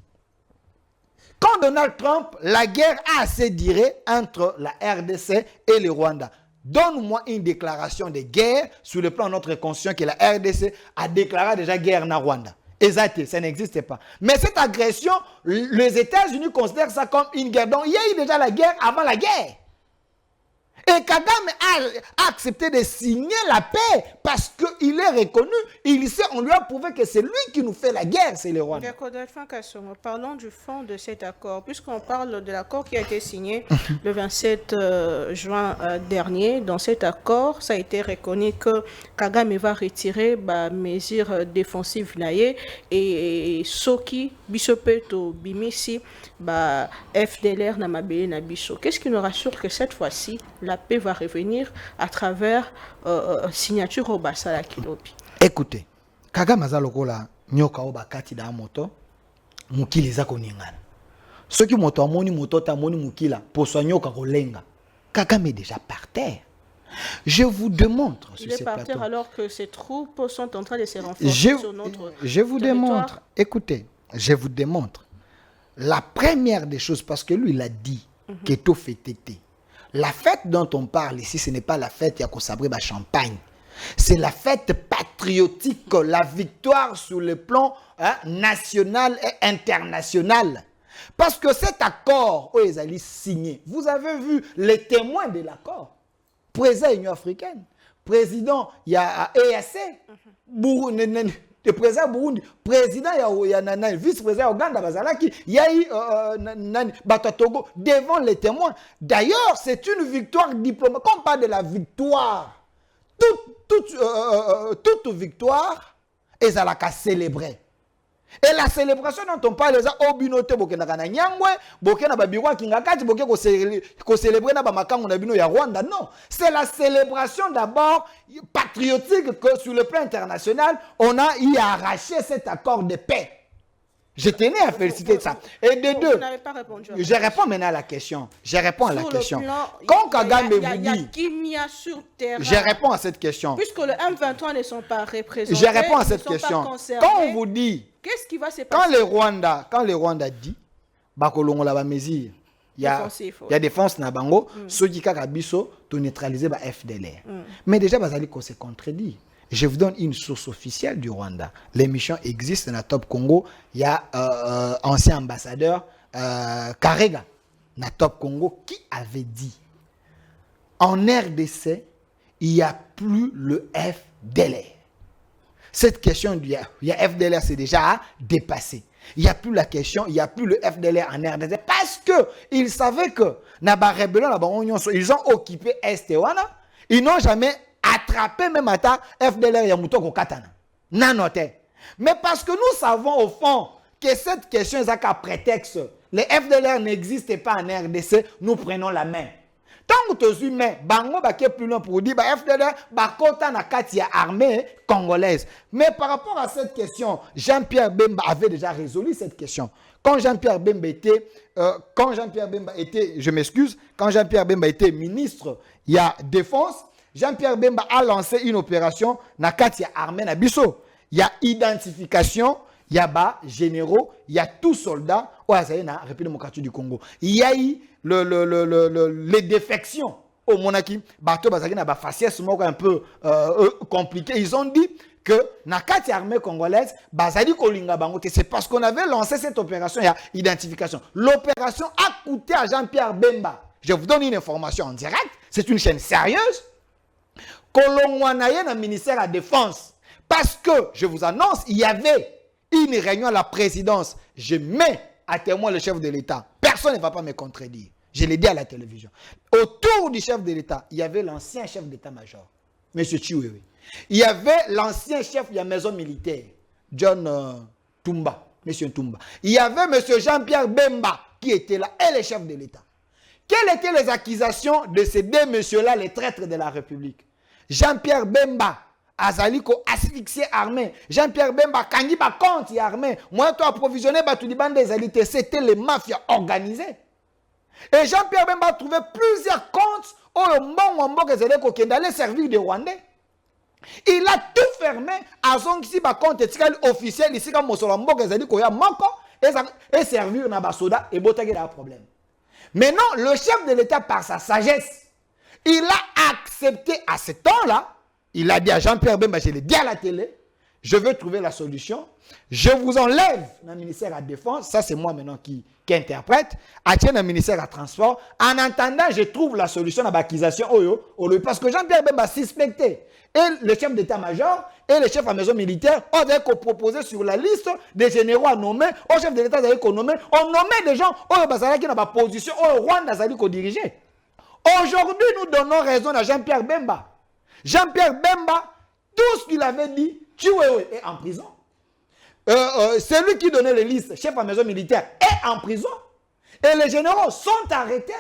Quand Donald Trump, la guerre a assez duré entre la RDC et le Rwanda. Donne-moi une déclaration de guerre sur le plan de notre conscience que la RDC a déclaré déjà guerre en Rwanda. Exact, ça n'existe pas. Mais cette agression, les États-Unis considèrent ça comme une guerre. Donc il y a eu déjà la guerre avant la guerre. Et Kagame a accepté de signer la paix parce qu'il est reconnu. Il sait, on lui a prouvé que c'est lui qui nous fait la guerre, c'est le Rwanda. Parlons du fond de cet accord. Puisqu'on parle de l'accord qui a été signé le 27 juin dernier, dans cet accord, ça a été reconnu que Kagame va retirer mesures défensives et Soki, Bisopeto, Bimisi, FDLR, Namabele, Nabiso. Qu'est-ce qui nous rassure que cette fois-ci, la paix va revenir à travers signature au Basala Kilopi? Écoutez, Kagame azalokola nyoka obakati da moto mukili za koningana. Soki moto amoni moto ta moni mukila poso nyoka kolenga. Kagame est déjà par terre. Je vous démontre sur ces plateaux. Il est par terre alors que ses troupes sont en train de se renforcer sur notre Je vous démontre. Écoutez, je vous démontre. La première des choses, parce que lui il a dit que tout fait tété. La fête dont on parle ici, ce n'est pas la fête Yakosabré Champagne. C'est la fête patriotique, la victoire sur le plan national et international. Parce que cet accord, ils allaient signer. Vous avez vu les témoins de l'accord. Président de l'Union africaine, président, il y a EAC, le président Burundi, président vice-président Ouganda Bazalaki, il y a eu Batatogo devant les témoins. D'ailleurs, c'est une victoire diplomatique. Quand on parle de la victoire, toute victoire, ils allaient célébrer. Et la célébration dont on parle, c'est Obinote Bokena Nyangwe, Bokena Babirwa Kingakati, Bokeko célébrer na Bamakango na Bino ya Rwanda. Non, c'est la célébration d'abord patriotique que sur le plan international, on a y arraché cet accord de paix. Je tenais à féliciter ça. Et de deux, je réponds maintenant à la question. Je réponds à la question. Quand Kagame vous dit, je réponds à cette question. Puisque le M23 ne sont pas représentés, je réponds à cette question. Quand on vous dit, qu'est-ce qui va se passer? Quand le Rwanda dit, bakolongo la mesure, il y a défense na bango, ceux qui kaka biso to neutraliser ba FDLR. Mais déjà bazali ko se contredit. Je vous donne une source officielle du Rwanda. L'émission existe dans la Top Congo. Il y a ancien ambassadeur Karega, dans Top Congo, qui avait dit en RDC, il n'y a plus le FDLR. Cette question, il y a FDLR, c'est déjà dépassé. Il n'y a plus la question, il n'y a plus le FDLR en RDC parce qu'ils savaient que ils ont occupé Estewana, ils n'ont jamais attrapé même à ta FDLR Yamutoko Katana. Nanoté. Mais parce que nous savons au fond que cette question est un prétexte. Les FDLR n'existent pas en RDC, nous prenons la main. Tant que tu humains, bango baké plus loin pour dire FDLR bakota na katia armée congolaise. Mais par rapport à cette question, Jean-Pierre Bemba avait déjà résolu cette question. Quand Jean-Pierre Bemba était ministre, il y a défense, Jean-Pierre Bemba a lancé une opération na katia armée na biso. Il y a identification, il y a généraux, il y a tous soldats au République démocratique du Congo. Il y a eu les défections au Monaki. Bateau Bazaki n'a pas faciès un peu compliqué. Ils ont dit que na kati armée congolaise, Bazali Kolinga Bangote, c'est parce qu'on avait lancé cette opération, il y a identification. L'opération a coûté à Jean-Pierre Bemba. Je vous donne une information en direct. C'est une chaîne sérieuse. Kolongwanaye na ministère de la Défense. Parce que, je vous annonce, il y avait une réunion à la présidence. Je mets à témoin le chef de l'État. Personne ne va pas me contredire. Je l'ai dit à la télévision. Autour du chef de l'État, il y avait l'ancien chef d'état-major, M. Chiwewe. Il y avait l'ancien chef de la maison militaire, John Tumba, M. Tumba. Il y avait M. Jean-Pierre Bemba qui était là, et le chef de l'État. Quelles étaient les accusations de ces deux messieurs-là, les traîtres de la République? Jean-Pierre Bemba, Azaliko asphyxié armé. Jean-Pierre Bemba, Kangi Bakonti armé. Moi, toi, approvisionné, Batouliban des alités. C'était les mafias organisées. Et Jean-Pierre Bemba a trouvé plusieurs comptes où d'aller servir des Rwandais. Il a tout fermé à son compte officiel ici comme Mosolambo et servir dans Basoda et Botagé a un problème. Maintenant, le chef de l'État, par sa sagesse, il a accepté à ce temps-là. Il a dit à Jean-Pierre Bemba, je l'ai dit à la télé, je veux trouver la solution. Je vous enlève dans le ministère de la Défense, ça c'est moi maintenant qui interprète, dans le ministère de la Transport. En attendant, je trouve la solution à l'accusation, parce que Jean-Pierre Bemba suspecté. Et le chef d'état-major et le chef de la maison militaire ont proposé sur la liste des généraux à nommer, au chef de l'État on nommait des gens qui n'ont pas position, au Rwanda qui diriger. Aujourd'hui, nous donnons raison à Jean-Pierre Bemba. Jean-Pierre Bemba, tout ce qu'il avait dit, Chiwewe est en prison. Celui qui donnait les listes, chef de la maison militaire, est en prison. Et les généraux sont arrêtés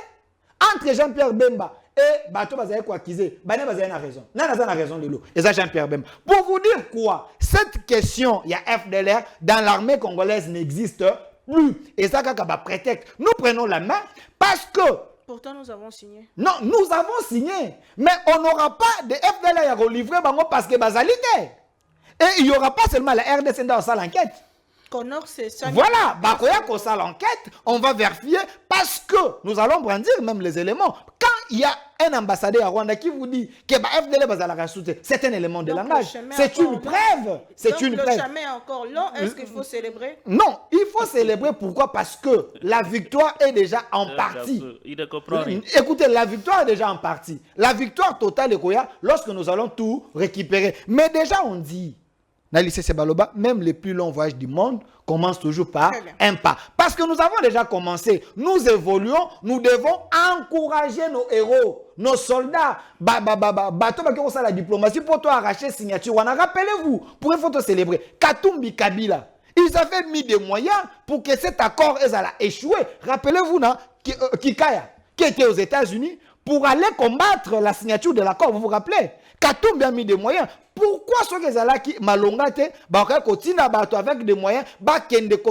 entre Jean-Pierre Bemba et Bato Bazaye Kouakizé. Bané Bazaye a raison. Nana a raison de l'eau. Et ça, Jean-Pierre Bemba. Pour vous dire quoi, cette question, il y a FDLR, dans l'armée congolaise n'existe plus. Et ça, quand on prétexte, nous prenons la main parce que. Pourtant, nous avons signé. Non, nous avons signé. Mais on n'aura pas de FDLR à relivrer parce que Bazalité. Et il n'y aura pas seulement la RDC dans sa l'enquête. Voilà, Bakoya qu'on sa l'enquête, on va vérifier parce que nous allons brandir même les éléments. Quand il y a un ambassadeur à Rwanda qui vous dit que FDL va c'est un élément de langage. C'est une preuve. C'est une preuve. Le chemin est encore long. Est-ce qu'il faut célébrer? Non, il faut célébrer. Pourquoi? Parce que la victoire est déjà en partie. Écoutez, la victoire est déjà en partie. La victoire totale de Koya, lorsque nous allons tout récupérer. Mais déjà, on dit, Nalissé Sebaloba, même les plus longs voyages du monde commencent toujours par un pas. Parce que nous avons déjà commencé. Nous évoluons. Nous devons encourager nos héros, nos soldats. Bateau qui la diplomatie pour toi arracher signature. Rappelez-vous, pour une photo célébrer, Katumbi Kabila. Ils avaient mis des moyens pour que cet accord ait échoué. Rappelez-vous, Kikaya, qui était aux États-Unis, pour aller combattre la signature de l'accord. Vous vous rappelez? Katumbi a mis des moyens. Pourquoi ceux qui malongate avec des moyens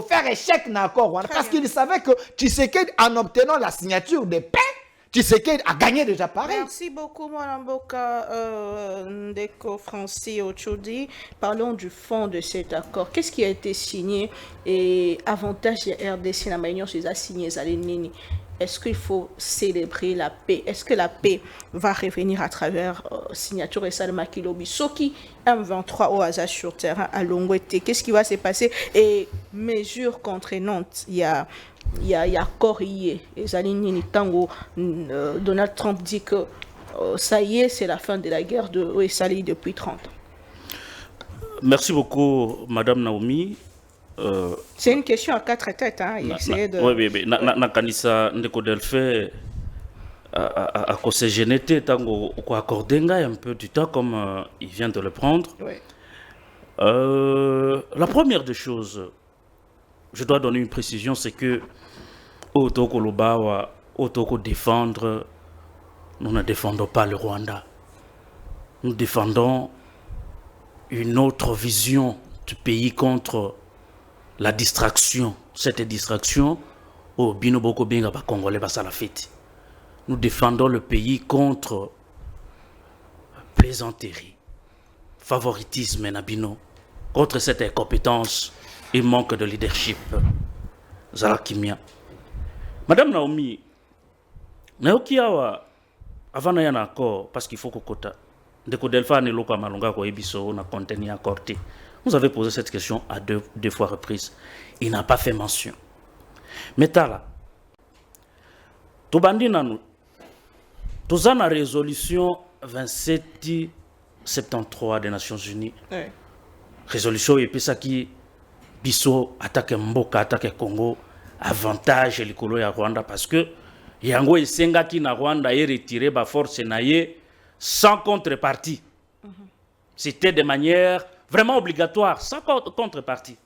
faire échec dans l'accord? Parce qu'ils savaient que Tshisekedi, en obtenant la signature de paix, Tshisekedi a gagné déjà pareil. Merci beaucoup, Mwalamboka Ndeko Francis Ochoudi. Parlons du fond de cet accord. Qu'est-ce qui a été signé et avantage de RDC dans la réunion, c'est signé Zalenini. est-ce qu'il faut célébrer la paix? Est-ce que la paix va revenir à travers signature et Salma Kilobi? Soki M23 au hasard sur terrain à Longwete, qu'est-ce qui va se passer? Et mesures contraignantes, il y a Corrier et Zaline Tango. Donald Trump dit que ça y est, c'est la fin de la guerre de Ouessali depuis 30 ans. Merci beaucoup, Madame Naomi. C'est une question à 4 têtes. Hein. Oui. Nakanisa Ndeko Delphi à cause de génété, tango accordé un peu du temps comme il vient de le prendre. Oui. La première des choses, je dois donner une précision, c'est que Otoko Lobawa, Otoko défendre, nous ne défendons pas le Rwanda. Nous défendons une autre vision du pays contre la distraction. Cette distraction, au Binoboko Binga Congolais Basalafeti. Nous défendons le pays contre plaisanterie, favoritisme Nabino, contre cette incompétence et manque de leadership. Zalakimia. Madame Naomi, Naoki Awa, avant d'y accord, parce qu'il faut que Kota, Ndeko Delphi ne loka malonga ko ebiso na contenu accordé. Vous avez posé cette question à deux fois reprises. Il n'a pas fait mention. Mais tala, Tobandi nanu, toza na résolution 2773 des Nations Unies. Oui. Résolution epesaki biso attaque mboka attaque Congo avantage likolo ya Rwanda parce que yango esengaki na Rwanda et retiré ba force na ye sans contrepartie. C'était de manière vraiment obligatoire, sans contrepartie.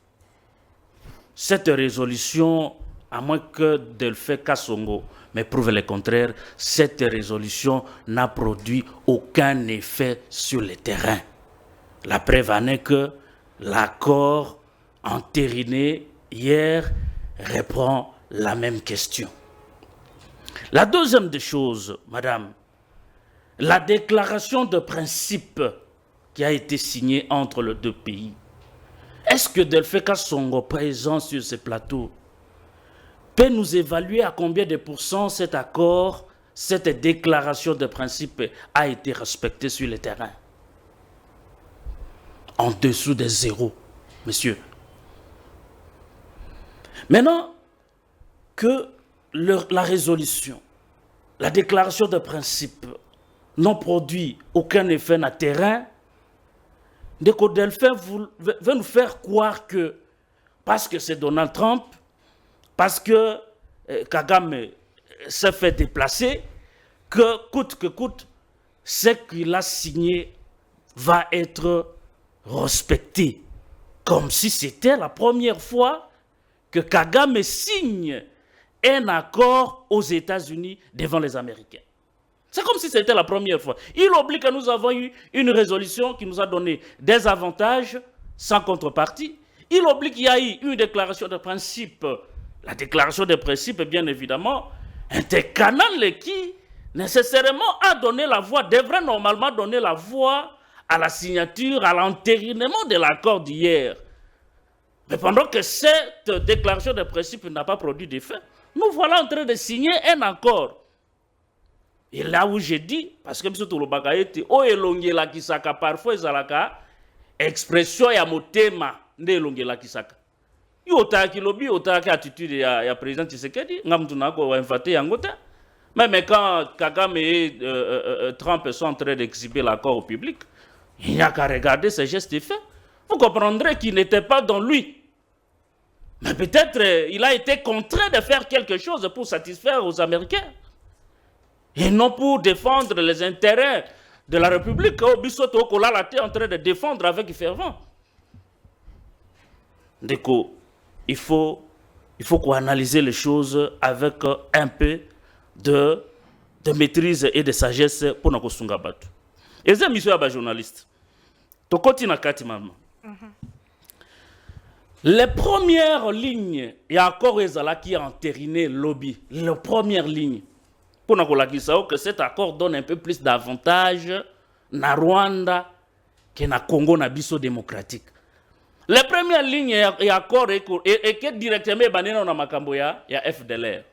Cette résolution, à moins que Delphi Kassongo me prouve le contraire, cette résolution n'a produit aucun effet sur le terrain. La preuve en est que l'accord entériné hier reprend la même question. La deuxième des choses, madame, la déclaration de principe qui a été signée entre les deux pays. Est-ce que Delphi Kassongo, présent sur ce plateau, peut nous évaluer à combien de pourcents cet accord, cette déclaration de principe a été respectée sur le terrain? En dessous de zéro, monsieur. Maintenant que la résolution, la déclaration de principe n'ont produit aucun effet dans le terrain, Ndeko Delphi veut nous faire croire que parce que c'est Donald Trump, parce que Kagame s'est fait déplacer, que coûte, ce qu'il a signé va être respecté. Comme si c'était la première fois que Kagame signe un accord aux États-Unis devant les Américains. C'est comme si c'était la première fois. Il oublie que nous avons eu une résolution qui nous a donné des avantages sans contrepartie. Il oublie qu'il y a eu une déclaration de principe. La déclaration de principe, bien évidemment, un des canaux qui nécessairement a donné la voix, devrait normalement donner la voix à la signature, à l'entérinement de l'accord d'hier. Mais pendant que cette déclaration de principe n'a pas produit d'effet, nous voilà en train de signer un accord. Et là où j'ai dit, parce que M. Toulobaka était, oh elongela kisaka, parfois ezalaka, expression ya motema, nde elongela kisaka. Yotaki lobby, yotaki attitude ya président Tshisekedi, ngamtunako wa infate yangote. Même quand Kagame et Trump sont en train d'exhiber l'accord au public, il n'y a qu'à regarder ces gestes et faits. Vous comprendrez qu'il n'était pas dans lui. Mais peut-être il a été contraint de faire quelque chose pour satisfaire aux Américains. Et non pour défendre les intérêts de la République. Obisoto Okolala était en train de défendre avec fervent. Déco, il faut analyser les choses avec un peu de maîtrise et de sagesse pour nous kosunga batu. Et c'est monsieur aba journaliste. Tokoti na kati mama. Les premières lignes, il y a encore ezala qui a entériné lobby. Les premières lignes. Pour nous dire que cet accord donne un peu plus d'avantages na Rwanda que na Congo na biso démocratique. Les premières lignes et accords et que directement banena na makambo ya FDLR.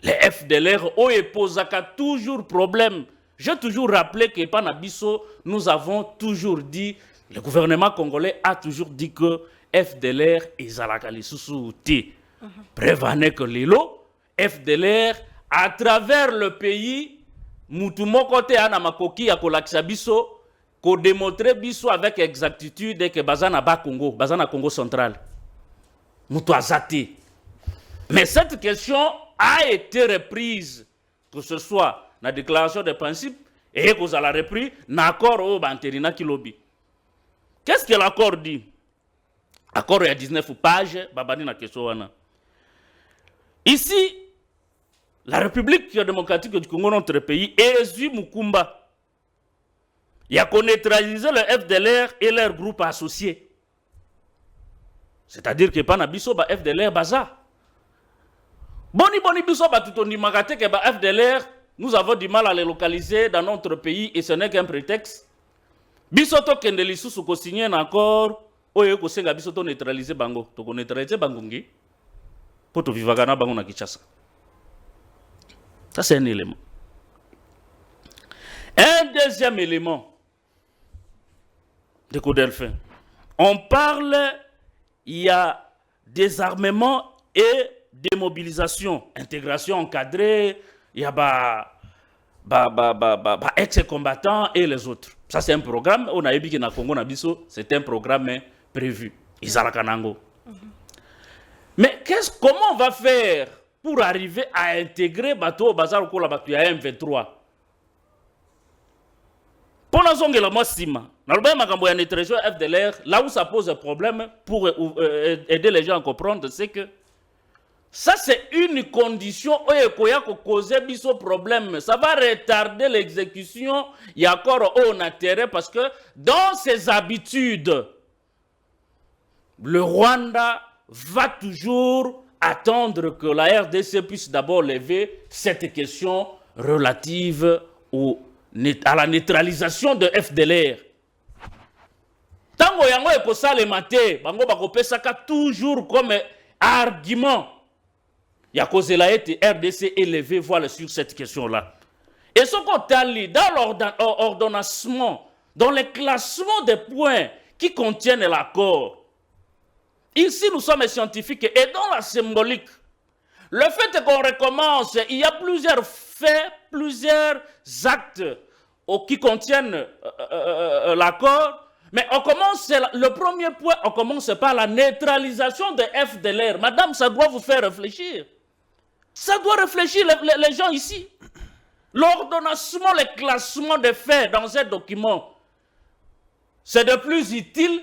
les FDLR ont posé toujours problème. J'ai toujours rappelé que Panabiso, nous avons toujours dit, le gouvernement congolais a toujours dit que FDLR et Zalakali Sousouti. Prévenez que Lilo, FDLR, à travers le pays, Moutumo côté Anamakoki à Kolaksa Biso, qu'on démontrer Biso avec exactitude que Bazana Ba Congo, Bazana Congo central. Moutou Azati. Mais cette question a été reprise, que ce soit dans la déclaration de principe et que vous avez repris dans l'accord au Banterina Kilobi. Qu'est-ce que l'accord dit? L'accord il y a 19 pages, Babani na question. Ici, la République démocratique du Congo, notre pays, est Mukumba. Il y a qu'on neutralisé le FDLR et leurs groupes associés. C'est-à-dire que Panabiso, FDLR, Baza. Boni biso batutondi magate ke ba FDLR, nous avons du mal à les localiser dans notre pays et ce n'est qu'un prétexte. Biso to kende lisusu ko signer encore oyo ko senga biso to neutraliser bango, to ko neutraliser bango ngi poto vivagana bango na Kinshasa. Ça c'est un élément. Un deuxième élément de Codelphin. On parle, il y a désarmement et démobilisation, intégration encadrée, il y a ex-combattants et les autres. Ça c'est un programme, on a vu que dans Congo Nabiso, c'est un programme prévu. Isarakanango. Mais comment on va faire pour arriver à intégrer Bato Bazar au Kola Bato ya M23? Pour la zone de la Mossima, dans le FDLR, là où ça pose un problème pour aider les gens à comprendre, c'est que ça, c'est une condition où il y a causé ce problème. Ça va retarder l'exécution. Il y a encore un intérêt parce que dans ses habitudes, le Rwanda va toujours attendre que la RDC puisse d'abord lever cette question relative à la neutralisation de FDLR. Tant que yango eko salemate, bango bakopesaka toujours comme argument. Il y a cause la RDC élevé voilà sur cette question-là. Et ce qu'on a lu dans l'ordonnancement, dans les classements des points qui contiennent l'accord, ici nous sommes scientifiques et dans la symbolique, le fait qu'on recommence, il y a plusieurs faits, plusieurs actes qui contiennent l'accord. Mais on commence, le premier point, on commence par la neutralisation de FDLR. Madame, ça doit vous faire réfléchir. Ça doit réfléchir les gens ici. L'ordonnancement, le classement des faits dans un document, c'est de plus utile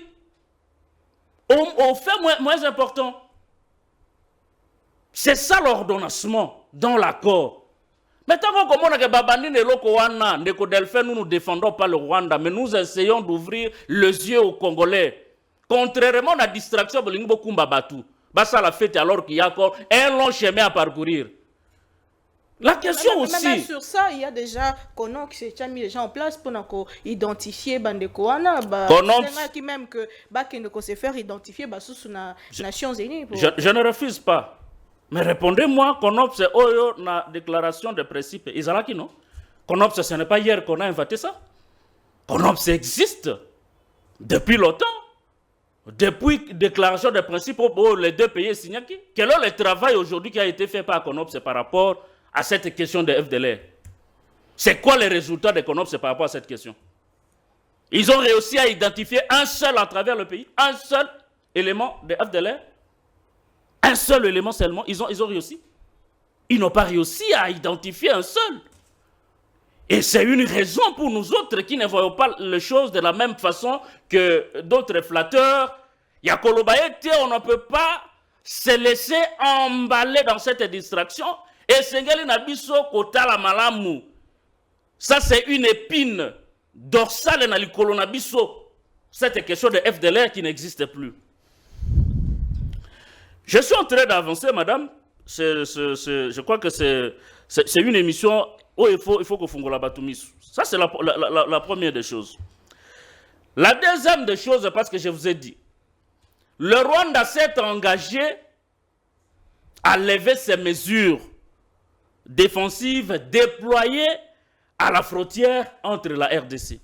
au fait moins important. C'est ça l'ordonnancement dans l'accord. Mais tant que nous ne défendons pas le Rwanda, mais nous essayons d'ouvrir les yeux aux Congolais. Contrairement à la distraction de Lingbo Kumbabatu, ça la fête alors qu'il y a encore un long chemin à parcourir. La question aussi. Même sur ça, il y a déjà Konon qui s'est mis les gens en place pour identifier Bandekoana. C'est même que Bakendeko s'est faire identifier sous les Nations Unies. Je ne refuse pas. Mais répondez-moi, Konops, c'est la déclaration de principe. Isalaki, non? Konops, ce n'est pas hier qu'on a inventé ça. Konops existe depuis longtemps. Depuis la déclaration de principe, les deux pays signés. Quel est le travail aujourd'hui qui a été fait par Konops par rapport à cette question de FDLR? C'est quoi les résultats de Konops par rapport à cette question? Ils ont réussi à identifier un seul à travers le pays, un seul élément de FDLR. Un seul élément seulement, ils ont réussi. Ils n'ont pas réussi à identifier un seul. Et c'est une raison pour nous autres qui ne voyons pas les choses de la même façon que d'autres flatteurs. Yakolobaete, on ne peut pas se laisser emballer dans cette distraction. Et Sengeli Nabiso Kotala Malamu. Ça, c'est une épine dorsale dans l'Ikolo Nabiso. Cette question de FDLR qui n'existe plus. Je suis en train d'avancer, madame. Je crois que c'est une émission où il faut que Fungola Batumis. Ça, c'est la première des choses. La deuxième des choses, parce que je vous ai dit, le Rwanda s'est engagé à lever ses mesures défensives déployées à la frontière entre la RDC.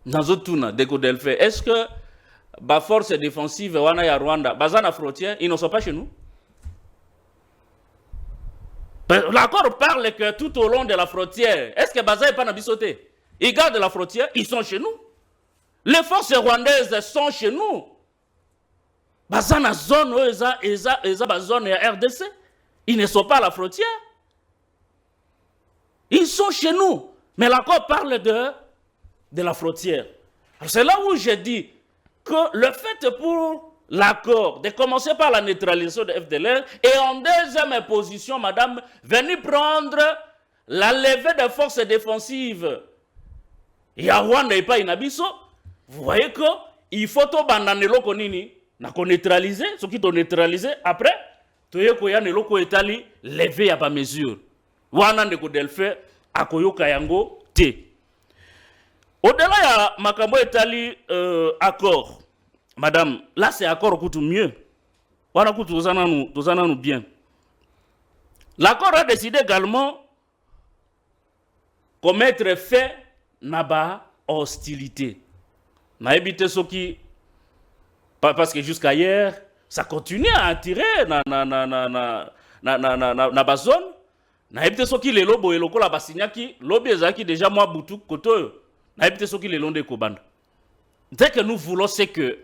Nazotuna, Deko Delfe, est-ce que les forces défensives wana ya Rwanda, bazan la frontière, ils ne sont pas chez nous? L'accord parle que tout au long de la frontière, est-ce que Baza n'est pas nabisoté? Ils gardent la frontière, ils sont chez nous. Les forces rwandaises sont chez nous. Baza na zone, eza zone ya RDC. Ils ne sont pas à la frontière. Ils sont chez nous. Mais l'accord parle de la frontière. C'est là où je dis que le fait pour l'accord de commencer par la neutralisation de FDLR et en deuxième position, madame, venir prendre la levée des forces défensives. Rwanda et pas Inabiso. Vous voyez qu'il faut tout bandaner l'eau qu'on neutraliser, ce qui est neutralisé après. Toyeko ya neloko etali levé à pas mesure. Wana ndeko Delfe akoyoka yango te. Au-delà ya makambo etali accord. Madame, là c'est accord coûte mieux. Wana coûte tozana nous bien. L'accord a décidé également commettre fait naba hostilité. Na évité ce qui parce que jusqu'à hier ça continue à attirer na bazone. Na ebite soki le lobo et lokola basinyaki, lobi ezaki déjà moi butu koto. Na ebite soki le londe kobanda. Dès que nous voulons c'est que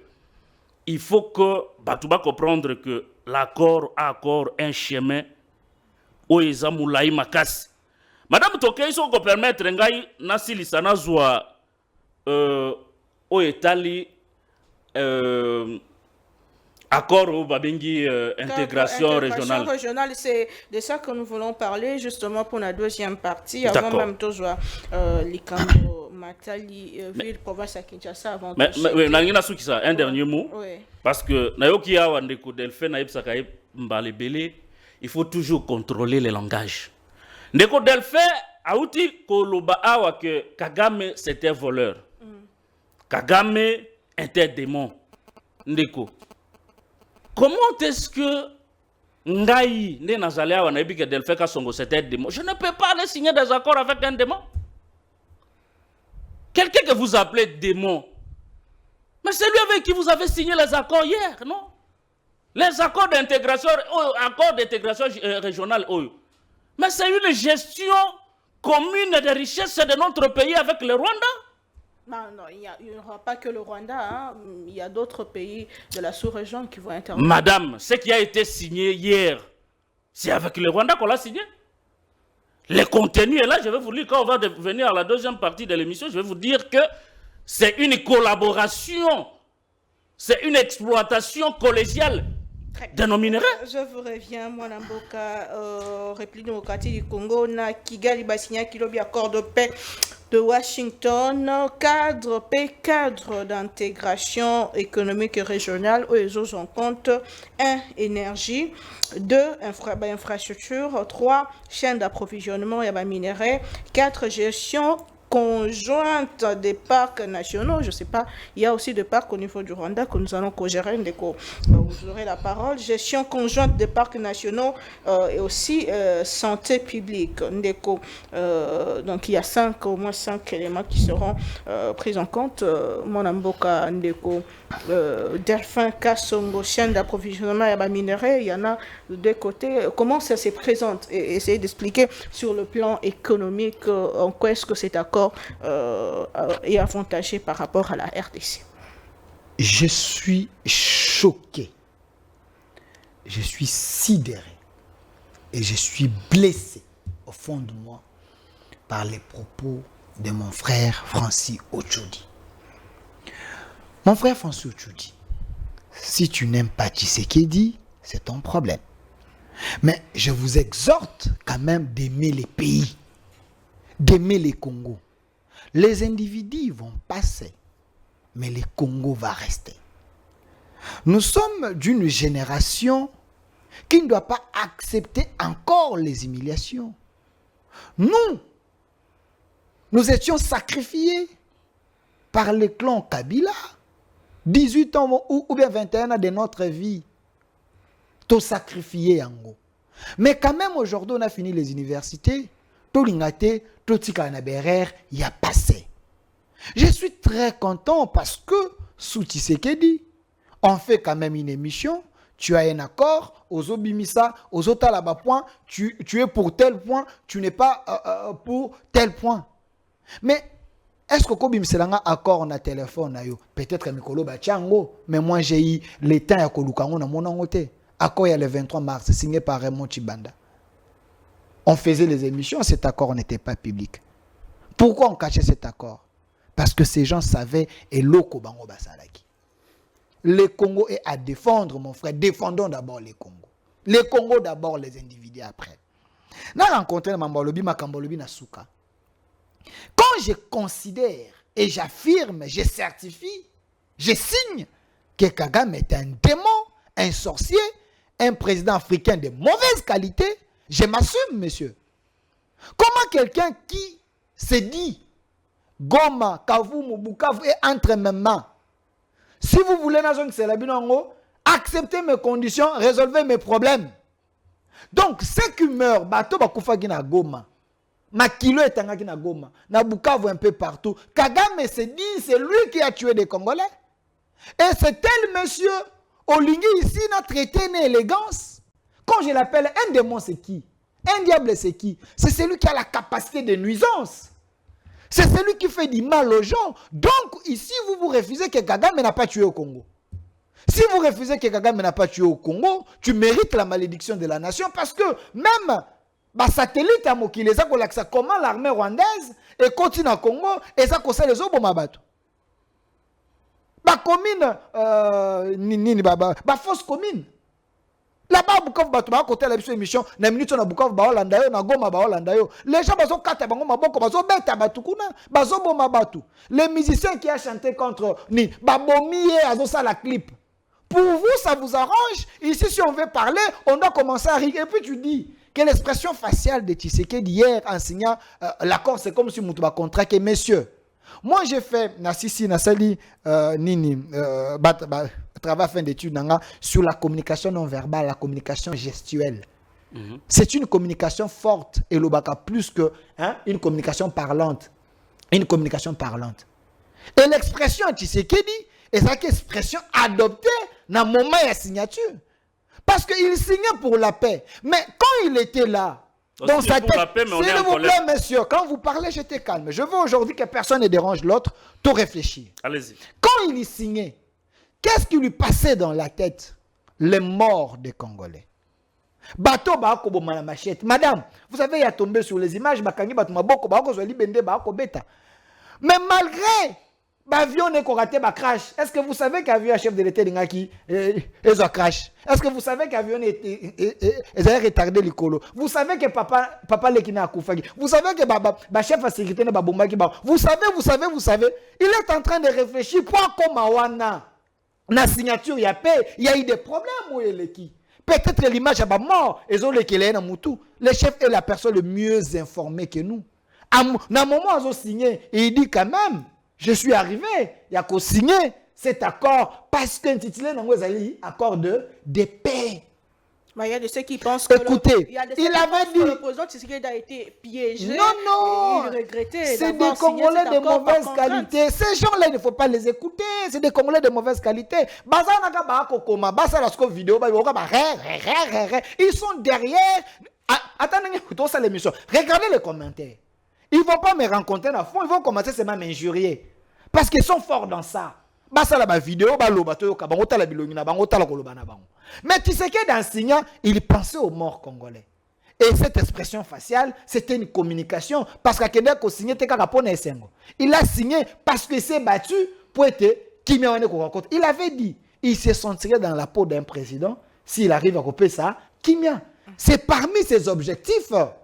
il faut que batuba comprendre que l'accord a encore un chemin o ezamulai makasi. Madame Tokei so ko permettre ngai nasilisa nazwa o etali accord au Babengi intégration régionale. C'est de ça que nous voulons parler justement pour la deuxième partie. Avant même tout Likambo, Matali, ville, province à Kinshasa. Avant mais un dernier mot. Oui. Parce que Nayoki Awa Ndeko Delfe Naïb Sakaïb Mbalebele, il faut toujours contrôler le langage. Ndeko Delfe a outil Koloba Awa que Kagame c'était voleur. Kagame était démon. Ndeko. Comment est-ce que Ngaï, né Nazaléa, on a dit que Delfe Kasongo c'était démon? Je ne peux pas aller signer des accords avec un démon. Quelqu'un que vous appelez démon. Mais c'est lui avec qui vous avez signé les accords hier, non? Les accords d'intégration régionale. Mais c'est une gestion commune des richesses de notre pays avec le Rwanda. Non, il n'y aura pas que le Rwanda, hein. Il y a d'autres pays de la sous-région qui vont intervenir. Madame, ce qui a été signé hier, c'est avec le Rwanda qu'on l'a signé. Le contenu est là, je vais vous dire, quand on va venir à la deuxième partie de l'émission, je vais vous dire que c'est une collaboration, c'est une exploitation collégiale de nos minerais. Je vous reviens, Mwanamboka, République démocratique du Congo, na Kigali Basigna Kilobi, accord de paix de Washington, cadre d'intégration économique et régionale, où ils ont en compte 1. Énergie, 2. Infrastructure, 3. Chaîne d'approvisionnement et minerais, 4. Gestion conjointe des parcs nationaux. Je ne sais pas, il y a aussi des parcs au niveau du Rwanda que nous allons co-gérer. Vous aurez la parole. Gestion conjointe des parcs nationaux et aussi santé publique. Donc il y a au moins 5 éléments qui seront pris en compte. Monamboka Ndeko, Delphin Kasongo, chaîne d'approvisionnement et minerais, il y en a de deux côtés. Comment ça se présente? Et essayer d'expliquer sur le plan économique en quoi est-ce que cet accord est avantagé par rapport à la RDC. Je suis choqué, je suis sidéré et je suis blessé au fond de moi par les propos de mon frère Francis Ochoudi. Mon frère Francis Ochoudi, si tu n'aimes pas Tshisekedi, c'est ton problème. Mais je vous exhorte quand même d'aimer les pays, d'aimer les Congos. Les individus vont passer, mais le Congo va rester. Nous sommes d'une génération qui ne doit pas accepter encore les humiliations. Nous étions sacrifiés par le clan Kabila. 18 ans ou bien 21 ans de notre vie, tout sacrifié en gros. Mais quand même, aujourd'hui, on a fini les universités. Tout l'ingate, tout le il y a passé. Je suis très content parce que, sous Tshisekedi, on fait quand même une émission. Tu as un accord, aux Obimisa, aux Otalaba point, tu es pour tel point, tu n'es pas pour tel point. Mais est-ce que Kobim Selanga accord on a téléphone peut-être Mikolo Bachango, mais moi j'ai eu le temps à Kolukango na mon angote. Accord il y a le 23 mars signé par Raymond Chibanda. On faisait les émissions, cet accord n'était pas public. Pourquoi on cachait cet accord? Parce que ces gens savaient et l'oko bango basalaki. Le Congo est à défendre, mon frère. Défendons d'abord les Congos. Les Congos d'abord, les individus après. N'a rencontré Mambolobi, Makambolobi, Nasuka. Quand je considère et j'affirme, je certifie, je signe que Kagame est un démon, un sorcier, un président africain de mauvaise qualité, je m'assume, monsieur. Comment quelqu'un qui se dit Goma, Kavumu, Bukavu est entre mes mains? Si vous voulez, acceptez mes conditions, résolvez mes problèmes. Donc, ceux qui meurent, bateau bakufagi na Goma, Makilo est na Goma, na Bukavu un peu partout. Kagame se dit, c'est lui qui a tué des Congolais. Et c'est tel monsieur, Olingi ici, n'a traité une élégance. Quand je l'appelle un démon, c'est qui? Un diable, c'est qui? C'est celui qui a la capacité de nuisance. C'est celui qui fait du mal aux gens. Donc, ici, vous refusez que Kagame n'a pas tué au Congo. Si vous refusez que Kagame n'a pas tué au Congo, tu mérites la malédiction de la nation parce que même les satellites à Mokile, ça comment l'armée rwandaise et continue au Congo et ça cause les autres mabato. La commune, fausse commune. Là-bas, Bukavu batu ba côté la émission, na minute na Bukavu ba Holanda yo, na Goma ba Holanda yo. Les gens bazo kata bango maboko bazo beta batu kuna, bazo boma batu. Les musiciens qui a chanté contre ni babomié azo ça la clip. Pour vous ça vous arrange? Ici si on veut parler, on doit commencer à rire et puis tu dis que l'expression faciale de Tshisekedi d'hier enseignant l'accord c'est comme si mutuba contrat que messieurs. Moi j'ai fait Nassisi Nassali travail fin d'études sur la communication non verbale, la communication gestuelle. C'est une communication forte et le baka plus que une communication parlante. Une communication parlante. Et l'expression Tshisekedi est cette expression adoptée dans le moment de la signature. Parce qu'il signait pour la paix. Mais quand il était là, dans sa tête, s'il vous plaît, monsieur, quand vous parlez, j'étais calme. Je veux aujourd'hui que personne ne dérange l'autre, tout réfléchir. Allez-y. Quand il y signait, qu'est-ce qui lui passait dans la tête? Les morts des Congolais. Bateau Bako la machette. Madame, vous savez, il y a tombé sur les images, mais malgré l'avion n'est pas raté, crash. Est-ce que vous savez qu'avion chef de l'État qui a crash? Est-ce que vous savez qu'avion est retardé l'icolo? Vous savez que papa Lekina a koufagi? Vous savez que chef de sécurité n'est pas bombaki? Vous savez. Il est en train de réfléchir. Pourquoi comme Awana? La signature, il y a eu des problèmes. Peut-être l'image a mort. Le chef est la personne le mieux informée que nous. À un moment où ils ont signé, il dit quand même, je suis arrivé, il y a qu'à signer cet accord parce qu'un titulaire n'a accord de paix. Il y a de ceux qui pensent que le président Tshisekedi a été piégé. Non. Il regrettait. C'est des Congolais de mauvaise qualité. Ces gens-là, il ne faut pas les écouter. C'est des Congolais de mauvaise qualité. Ils sont derrière. Attendez, écoutez ça l'émission. Regardez les commentaires. Ils ne vont pas me rencontrer à fond. Ils vont commencer à m'injurier. Parce qu'ils sont forts dans ça. Mais tu sais que dans signant, il pensait aux morts congolais. Et cette expression faciale, c'était une communication. Parce qu'il a signé, il a signé parce qu'il s'est battu pour être Kimia. Il avait dit, il se sentirait dans la peau d'un président s'il arrive à couper ça. Kimia, c'est parmi ses objectifs. À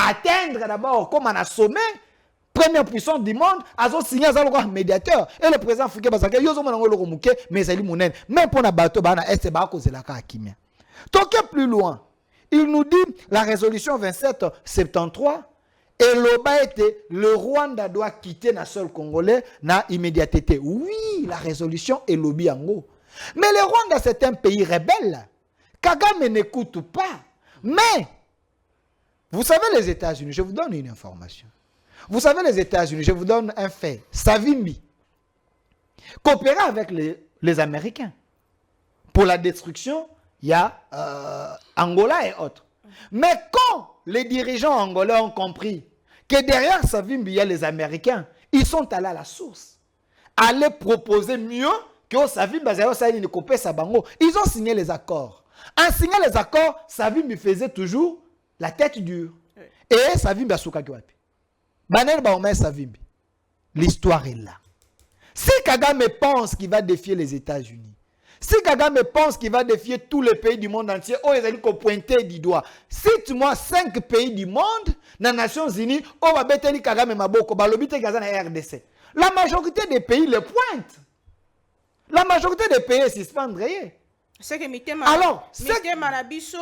atteindre d'abord comme on a sommé. Première puissance du monde, ils ont signé un médiateur. Et le président africain, ils ont mais même pour la bateau, plus loin, il nous dit la résolution 2773 et l'Oba était le Rwanda doit quitter le sol congolais na immédiateté. Oui, la résolution est l'Obi Ango. Mais le Rwanda, c'est un pays rebelle. Kagame n'écoute pas. Mais, vous savez les États-Unis, je vous donne une information. Vous savez les États-Unis, je vous donne un fait. Savimbi coopérait avec les Américains. Pour la destruction, il y a Angola et autres. Mais quand les dirigeants angolais ont compris que derrière Savimbi, il y a les Américains, ils sont allés à la source. Aller proposer mieux que Savimbi, ils ont signé les accords. En signant les accords, Savimbi faisait toujours la tête dure. Et Savimbi a soukaki. Savimbi. L'histoire est là. Si Kagame pense qu'il va défier les États-Unis, si Kagame pense qu'il va défier tous les pays du monde entier, oh, ils ont pointé du doigt. Cite-moi 5 pays du monde, dans les Nations Unies, oh, va beteli Kagame Maboko, balobite Gazan et RDC. La majorité des pays le pointent. La majorité des pays suspendent. C'est que Mitema, alors, Manabiso,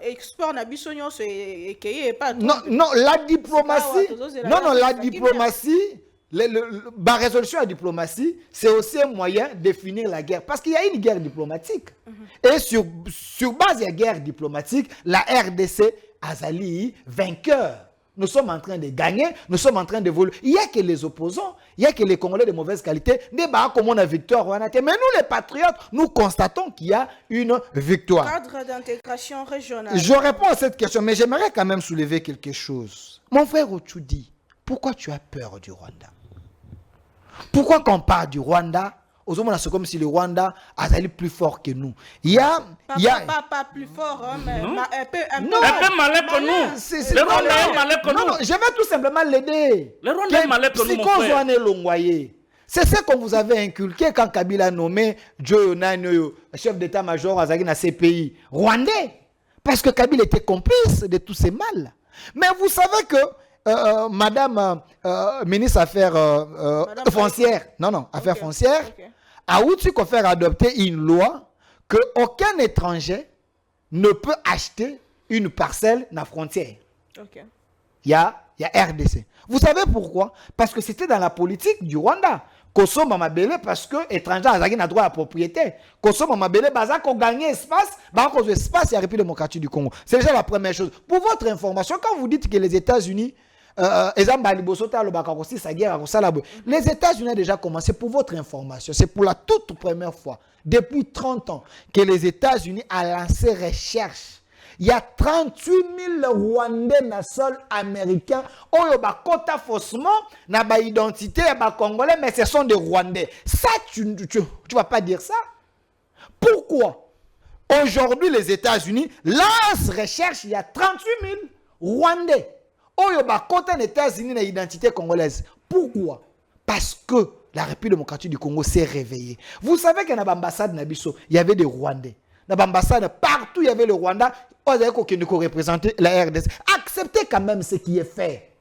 export Nabiso, c'est pas tout. Non, la diplomatie, la diplomatie, la résolution de la diplomatie, c'est aussi un moyen de finir la guerre. Parce qu'il y a une guerre diplomatique. Et sur base de la guerre diplomatique, la RDC Azali vainqueur. Nous sommes en train de gagner, nous sommes en train de voler. Il n'y a que les opposants, il n'y a que les Congolais de mauvaise qualité. Débat comme on a victoire. Mais nous, les patriotes, nous constatons qu'il y a une victoire. Cadre d'intégration régionale. Je réponds à cette question, mais j'aimerais quand même soulever quelque chose. Mon frère Ochudi, pourquoi tu as peur du Rwanda? Pourquoi quand on parle du Rwanda, c'est comme si le Rwanda allait plus fort que nous. Pas plus fort, hein, mais un peu malin que nous. Le Rwanda est malin que nous. Non, je vais tout simplement l'aider. Le Rwanda est malin que nous, mon frère. C'est ce qu'on vous avait inculqué quand Kabila a nommé Joe Nano, chef d'état-major à Zagina CPI rwandais. Parce que Kabila était complice de tous ces mal. Mais vous savez que Madame ministre Affaires foncières, Affaires foncières, a aussi faire adopter une loi que aucun étranger ne peut acheter une parcelle dans la frontière. Il y a RDC. Vous savez pourquoi? Parce que c'était dans la politique du Rwanda. Koso Mamabele, parce que l'étranger a droit à la propriété. Koso Mamabele, Bazak a gagné espace, il y a République démocratique du Congo. C'est déjà la première chose. Pour votre information, quand vous dites que les États-Unis, les États-Unis ont déjà commencé, pour votre information, c'est pour la toute première fois, depuis 30 ans, que les États-Unis ont lancé recherche. Il y a 38 000 Rwandais dans le sol américain. Oh, il y a quota faussement, il y a une identité, il y a Congolais, mais ce sont des Rwandais. Ça, tu ne vas pas dire ça. Pourquoi? Aujourd'hui, les États-Unis lancent recherche, il y a 38 000 Rwandais. Oh, il y a quota des États-Unis dans l'identité congolaise. Pourquoi? Parce que la République démocratique du Congo s'est réveillée. Vous savez qu'à l'ambassade Nabiso, il y avait des Rwandais. Dans l'ambassade, partout, il y avait le Rwanda. Qui représentait la RDC. Acceptez quand même ce qui est fait.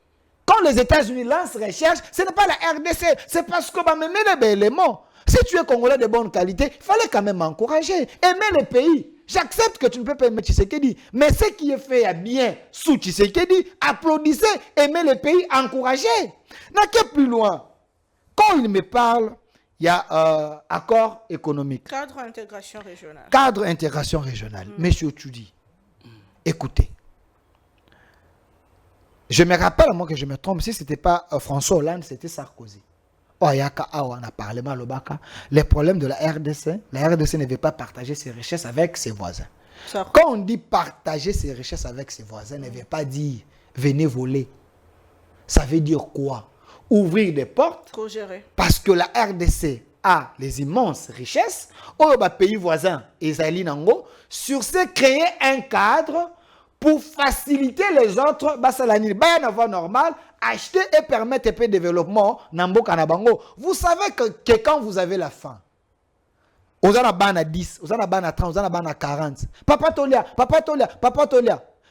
Quand les États-Unis lancent recherche, ce n'est pas la RDC. C'est parce que même les éléments. Si tu es Congolais de bonne qualité, il fallait quand même encourager. Aimer le pays. J'accepte que tu ne peux pas aimer Tshisekedi. Mais ce qui est fait à bien sous Tshisekedi, applaudissez, aimez le pays, encouragez. N'a qu'à plus loin. Quand il me parle, il y a accord économique. Cadre intégration régionale. Cadre intégration régionale. Monsieur Tchoudi, écoutez. Je me rappelle, moi, que je me trompe, si ce n'était pas François Hollande, c'était Sarkozy. Oh, il y a on a parlé mal au Baka. Les problèmes de la RDC ne veut pas partager ses richesses avec ses voisins. Quand on dit partager ses richesses avec ses voisins, ne veut pas dire venez voler. Ça veut dire quoi? Ouvrir des portes. Parce que la RDC a les immenses richesses. Au pays voisin, Ezali Nango, sur ce, créer un cadre pour faciliter les autres, normal, acheter et permettre un peu de développement Nambo Kanabango. Vous savez que quand vous avez la faim, vous en avez à 10, vous en avez à 30, vous en avez à 40. Papa Tolia.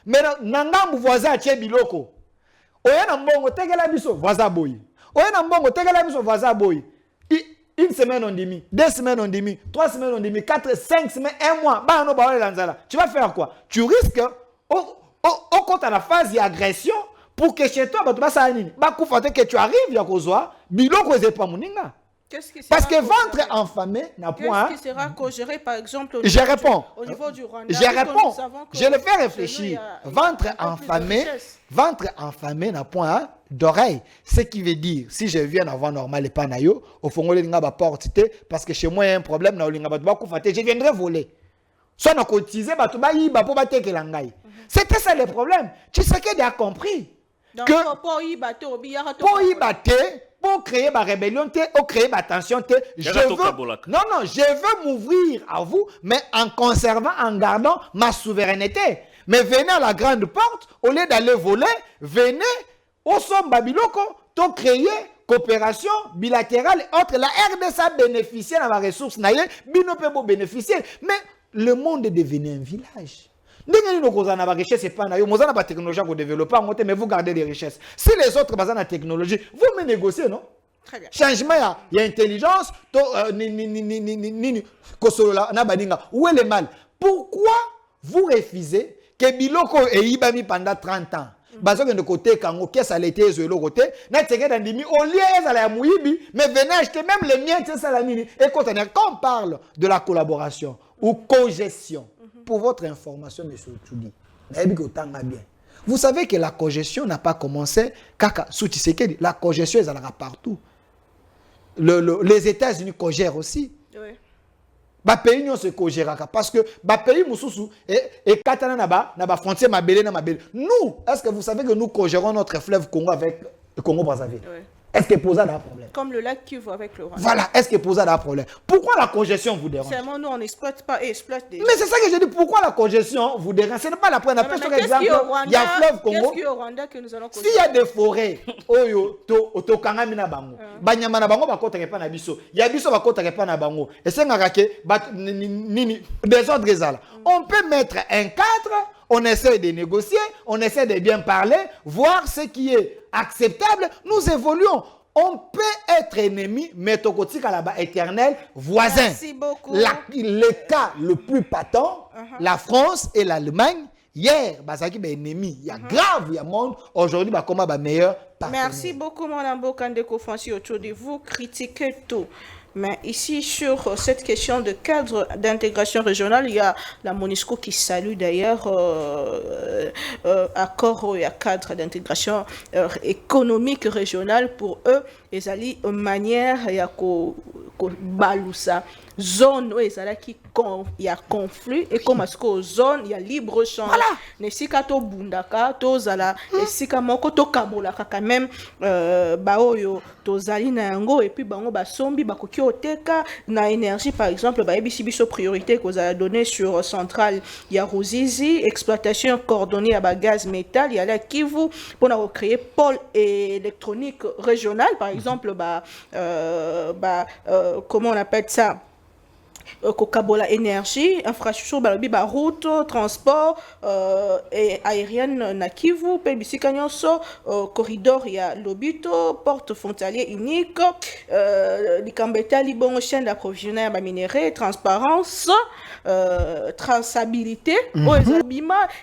Mais Nangam voisin tche biloko. Oya Nambongo tegela biso voisin boy. Oya Nambongo tegela biso voisin boy. Une semaine on demi, 2 semaines on demi, 3 semaines on demi, 4, 5 semaines, 1 mois. Tu vas faire quoi? Tu risques au compte à la phase d'agression pour que chez toi, que tu arrives, il y a biloko pas moninga. Parce que ventre enfamé n'a point... Qu'est-ce qui sera co-géré, par exemple, au niveau du Rwanda? Je réponds. Je le fais réfléchir. Ventre enfamé n'a point d'oreille. Ce qui veut dire, si je viens avant normal et pas nayo, au fond, parce que chez moi, il y a un problème, je viendrai voler. Soit on a cotisé, c'était ça le problème. Tu sais qu'il a compris. Donc, pour créer ma rébellion, pour créer ma tension, je veux m'ouvrir à vous, mais en conservant, en gardant ma souveraineté. Mais venez à la grande porte, au lieu d'aller voler, venez au Somme Babiloko, pour créer coopération bilatérale et autres. La RDC a bénéficié de ma ressource, Bino peut bénéficier. Mais le monde est devenu un village. Mais vous gardez les richesses. Si les autres basent la technologie, vous me négociez, non? Très bien. Changement, il y a intelligence. Où est le mal? Pourquoi vous refusez que Biloko et Ibami pendant 30 ans? Parce que de côté, quand on caisse à l'été, au lieu mais venez acheter même les miens, c'est ça la mini. Et quand on parle de la collaboration ou cogestion, pour votre information, M. Tchoudi, vous savez que la cogestion n'a pas commencé, la cogestion est partout. Les États-Unis cogèrent aussi. Oui. Les pays se cogèrent parce que les pays et katana na frontière mabélé na mabélé. Nous, est-ce que vous savez que nous cogérons notre fleuve Congo avec le Congo-Brazzaville? Oui. Est-ce que posa un problème? Comme le lac Kivu avec le Rwanda. Voilà, est-ce que posa un problème? Pourquoi la congestion vous dérange? Seulement nous, on n'exploite pas et exploite des... Mais c'est ça que je dis, pourquoi la congestion vous dérange? Ce n'est pas la première fois. Par exemple, il y a un fleuve Congo. Qu'est-ce qu'il y a au Rwanda que nous allons s'il y a des forêts, Oyo, to Kangami na bango, Banyama na bango, bakota kepa na biso, Yabiso bakota kepa na bango, et c'est ngakake, des ordres là. On peut mettre un cadre, on essaie de négocier, on essaie de bien parler, voir ce qui est acceptable, nous évoluons. On peut être ennemi, mais tokotika là-bas éternel, voisin. Merci beaucoup. L'État le plus patent, la France et l'Allemagne, hier, bazaki ba ennemi, il y a grave, il y a monde, aujourd'hui, bah comment bah meilleur partenaire. Merci beaucoup, mon Ambo Kandeko Francis Ochoudi. Vous critiquez tout. Mais ici, sur cette question de cadre d'intégration régionale, il y a la MONUSCO qui salue d'ailleurs accord et cadre d'intégration économique régionale pour eux. Ils allaient une manière, il y a balousa zone où il y a conflit et comme est-ce que zone il y a libre champ. Voilà. Nesika to bundaka to zala nesika moko to kabolaka quand même baoyo to zali na yango et puis bango ba sombi ba koki oteka na énergie par exemple ba ebisi biso priorité que vous avez donné sur centrale ya Ruzizi, exploitation coordonnée à ba gaz métal, il y a la Kivu pour créer pôle électronique régional par exemple comment on appelle ça, Kokabola énergie, infrastructure, balobi route, transport et aérienne na Kivu, Pebisika nyonso, corridor ya Lobito, porte frontalier unique, likambeta libongo chaîne d'approvisionnement ba minerais, transparence, traçabilité,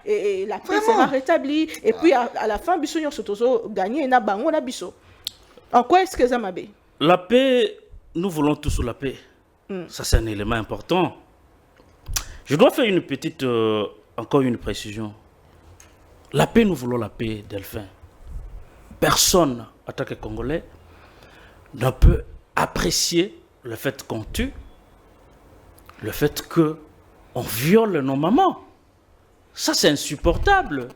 et la paix sera rétablie et puis à la fin biso nyonso tozo gagner na bango na biso. En quoi est-ce que ça m'a bé? La paix, nous voulons tous la paix. Ça, c'est un élément important. Je dois faire une petite, encore une précision. La paix, nous voulons la paix, Delphin. Personne, en tant que Congolais, ne peut apprécier le fait qu'on tue, le fait qu'on viole nos mamans. Ça, c'est insupportable.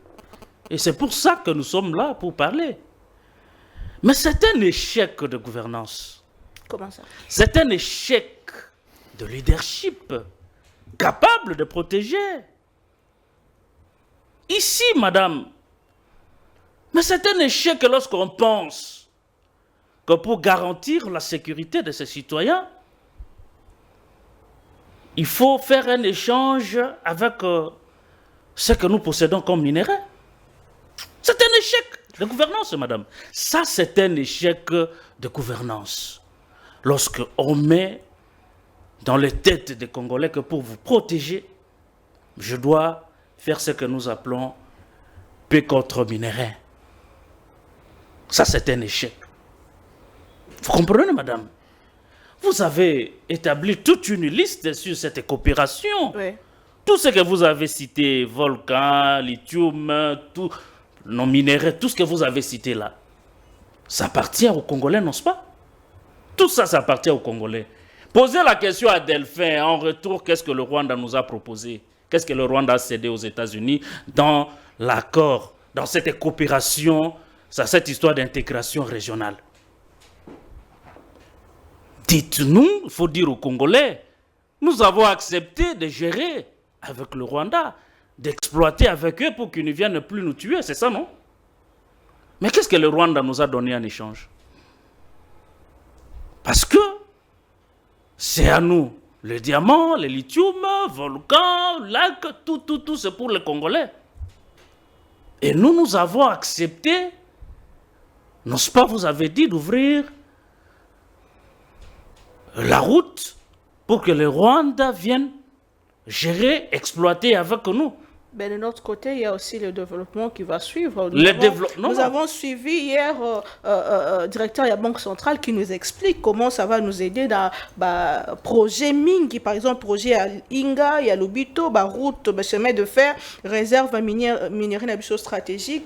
Et c'est pour ça que nous sommes là, pour parler. Mais c'est un échec de gouvernance. Comment ça? C'est un échec de leadership capable de protéger. Ici, madame, mais c'est un échec lorsqu'on pense que pour garantir la sécurité de ses citoyens, il faut faire un échange avec ce que nous possédons comme minerais. C'est un échec de gouvernance, madame. Ça, c'est un échec de gouvernance. Lorsqu'on met dans les têtes des Congolais que pour vous protéger, je dois faire ce que nous appelons paix contre minerais. Ça, c'est un échec. Vous comprenez, madame? vous avez établi toute une liste sur cette coopération. Oui. Tout ce que vous avez cité, volcan, lithium, tout, nos minéraux, tout ce que vous avez cité là, ça appartient aux Congolais, n'est-ce pas? Tout ça, ça appartient aux Congolais. Posez la question à Delphin, en retour, qu'est-ce que le Rwanda nous a proposé? Qu'est-ce que le Rwanda a cédé aux États-Unis dans l'accord, dans cette coopération, cette histoire d'intégration régionale? Dites-nous, il faut dire aux Congolais, nous avons accepté de gérer avec le Rwanda, d'exploiter avec eux pour qu'ils ne viennent plus nous tuer, c'est ça, non? Mais qu'est-ce que le Rwanda nous a donné en échange? Parce que c'est à nous. Le diamant, le lithium, volcan, lac, tout, c'est pour les Congolais. Et nous avons accepté, n'est-ce pas, vous avez dit d'ouvrir la route pour que le Rwanda vienne gérer, exploiter avec nous. Ben, de notre côté, il y a aussi le développement qui va suivre. Nous avons suivi hier directeur de la Banque centrale qui nous explique comment ça va nous aider dans le projet Mingi, par exemple, projet à Inga, il y a Lobito, route, chemin de fer, réserve minerais stratégique.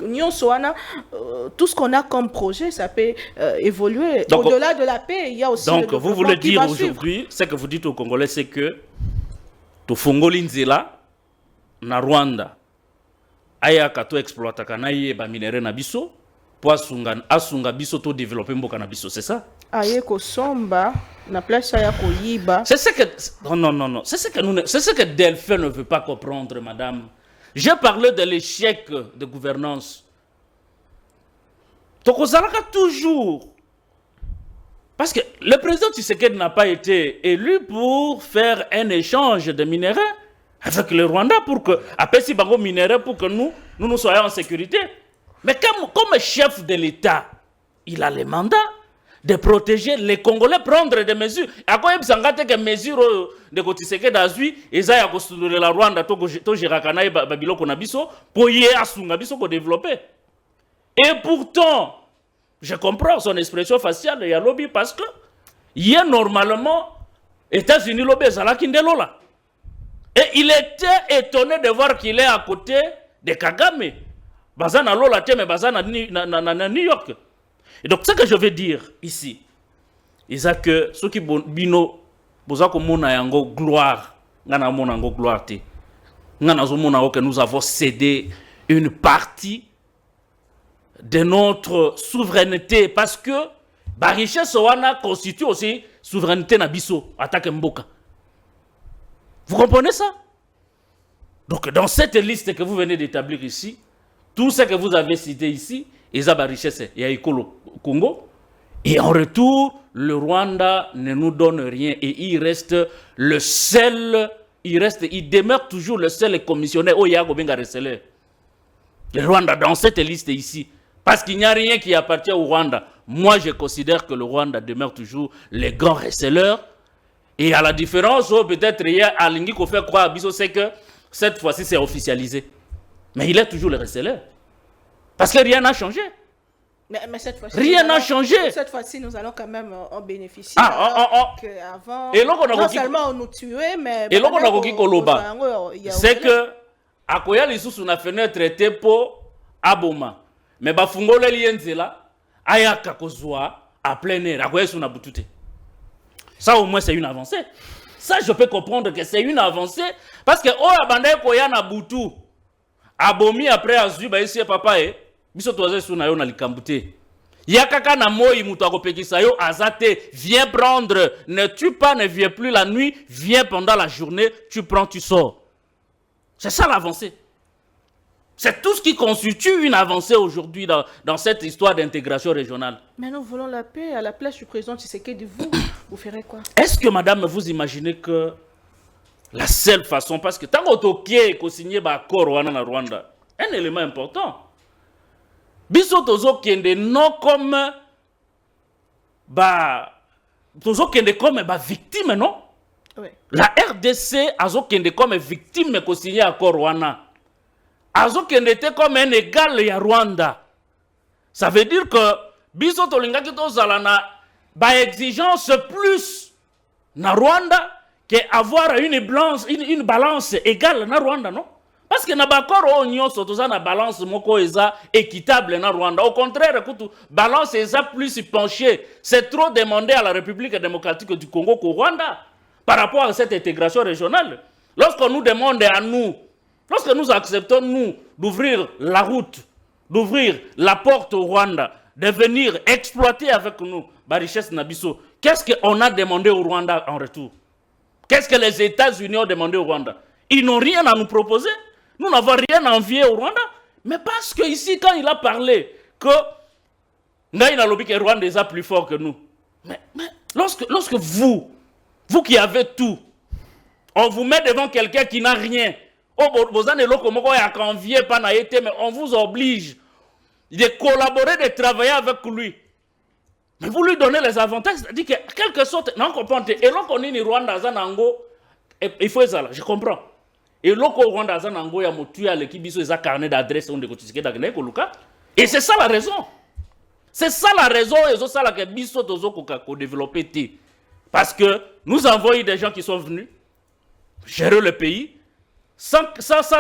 Tout ce qu'on a comme projet, ça peut évoluer. Au-delà de la paix, il y a aussi donc, vous voulez dire aujourd'hui, ce que vous dites aux Congolais, c'est que Tofongoli Nzela, na Rwanda aya kato exploita kana yeba minere na biso po asunga biso to développer mboka na biso, c'est ça? Aye ko somba na place ya ko yiba. C'est ce que non, c'est ce que Delphin ne veut pas comprendre, madame. J'ai parlé de l'échec de gouvernance. Tokozalaka toujours. Parce que le président Tshisekedi n'a pas été élu pour faire un échange de minéraux avec le Rwanda pour que, après si bango minéraux, pour que nous soyons en sécurité. Mais comme chef de l'État, il a le mandat de protéger les Congolais, prendre des mesures. À quoi il y a des mesures de Tshisekedi d'Azui, et ça y a construit la Rwanda, to Jirakana et Babilo Konabiso, pour y asungabiso pour développer. Et pourtant, je comprends son expression faciale, il y a lobby parce que, il y a normalement, États-Unis lobby, Zala Kindelola. Et il était étonné de voir qu'il est à côté de Kagame. Bazana Lola mais Bazana New York. Et donc, ce que je veux dire ici, c'est que ceux qui bino, bozako mona yango gloire, ngana mona yango gloire te. Ngana zo mona que nous avons cédé une partie de notre souveraineté parce que la richesse wana constitue aussi souveraineté na biso attaque mboka. Vous comprenez ça? Donc, dans cette liste que vous venez d'établir ici, tout ce que vous avez cité ici, ils ont la richesse. Il y a le Congo. Et en retour, le Rwanda ne nous donne rien. Et il reste le seul, il demeure toujours le seul commissionnaire. Oh, il y a le Rwanda dans cette liste ici. Parce qu'il n'y a rien qui appartient au Rwanda. Moi, je considère que le Rwanda demeure toujours les grands receleurs. Et à la différence, peut-être, il y a Alingi qu'on fait croire à Bisso, c'est que cette fois-ci, c'est officialisé. Mais il est toujours le receleur. Parce que rien n'a changé. Mais cette fois-ci, rien n'a changé. Cette fois-ci, nous allons quand même en bénéficier. Avant, et là, non seulement on nous tuait, mais... Et là, on a dit Koloba. C'est que, à quoi les sous na fenêtre était pour Aboma. Mais bafungo le lienzela, ayaka kozwa, à plein air, à quoi est-ce qu'on a boutouté. Ça au moins c'est une avancée. Ça je peux comprendre que c'est une avancée parce que oh abandé koya na butu abomi après azu ba ici papa biso toze suna yo na likambute yakaka na moi mutu akopekisa yo azate viens prendre, ne tue pas, ne viens plus la nuit, viens pendant la journée, tu prends, tu sors. C'est ça l'avancée. C'est tout ce qui constitue une avancée aujourd'hui dans cette histoire d'intégration régionale. Mais nous voulons la paix. À la place du président Tshisekedi, vous ferez quoi? Est-ce que, madame, vous imaginez que la seule façon, parce que tant qu'on a signé l'accord Rwanda Rwanda, un élément important, biso tozo kende non comme victime, non? Oui. La RDC a kende comme victime ko signé l'accord Rwanda. Azokende était comme un égal à Rwanda. Ça veut dire que biso tolingaki tozala na ba exigence plus na Rwanda qu'avoir une balance égale na Rwanda, non? Parce que na bakoro o nyonso toza na balance moko eza équitable na Rwanda. Au contraire, écoute, balance eza plus penchée. C'est trop demandé à la République démocratique du Congo qu'au Rwanda par rapport à cette intégration régionale. Lorsqu'on nous demande à nous, lorsque nous acceptons nous d'ouvrir la route, d'ouvrir la porte au Rwanda, de venir exploiter avec nous la richesse Nabiso, qu'est-ce qu'on a demandé au Rwanda en retour? Qu'est-ce que les États-Unis ont demandé au Rwanda? Ils n'ont rien à nous proposer. Nous n'avons rien à envier au Rwanda. Mais parce que ici, quand il a parlé que le Rwanda est plus fort que nous, mais lorsque vous qui avez tout, on vous met devant quelqu'un qui n'a rien, mais on vous oblige de collaborer, de travailler avec lui. Mais vous lui donnez les avantages, c'est-à-dire que quelque sorte, non comprendre. Et lorsqu'on est au Rwanda, il faut ça, je comprends. Et lorsqu'on est au Rwanda, il y a l'équipe qui a carnet d'adresse, et c'est ça la raison. C'est ça la raison, et c'est ça la raison que développer. Parce que nous avons eu des gens qui sont venus gérer le pays sans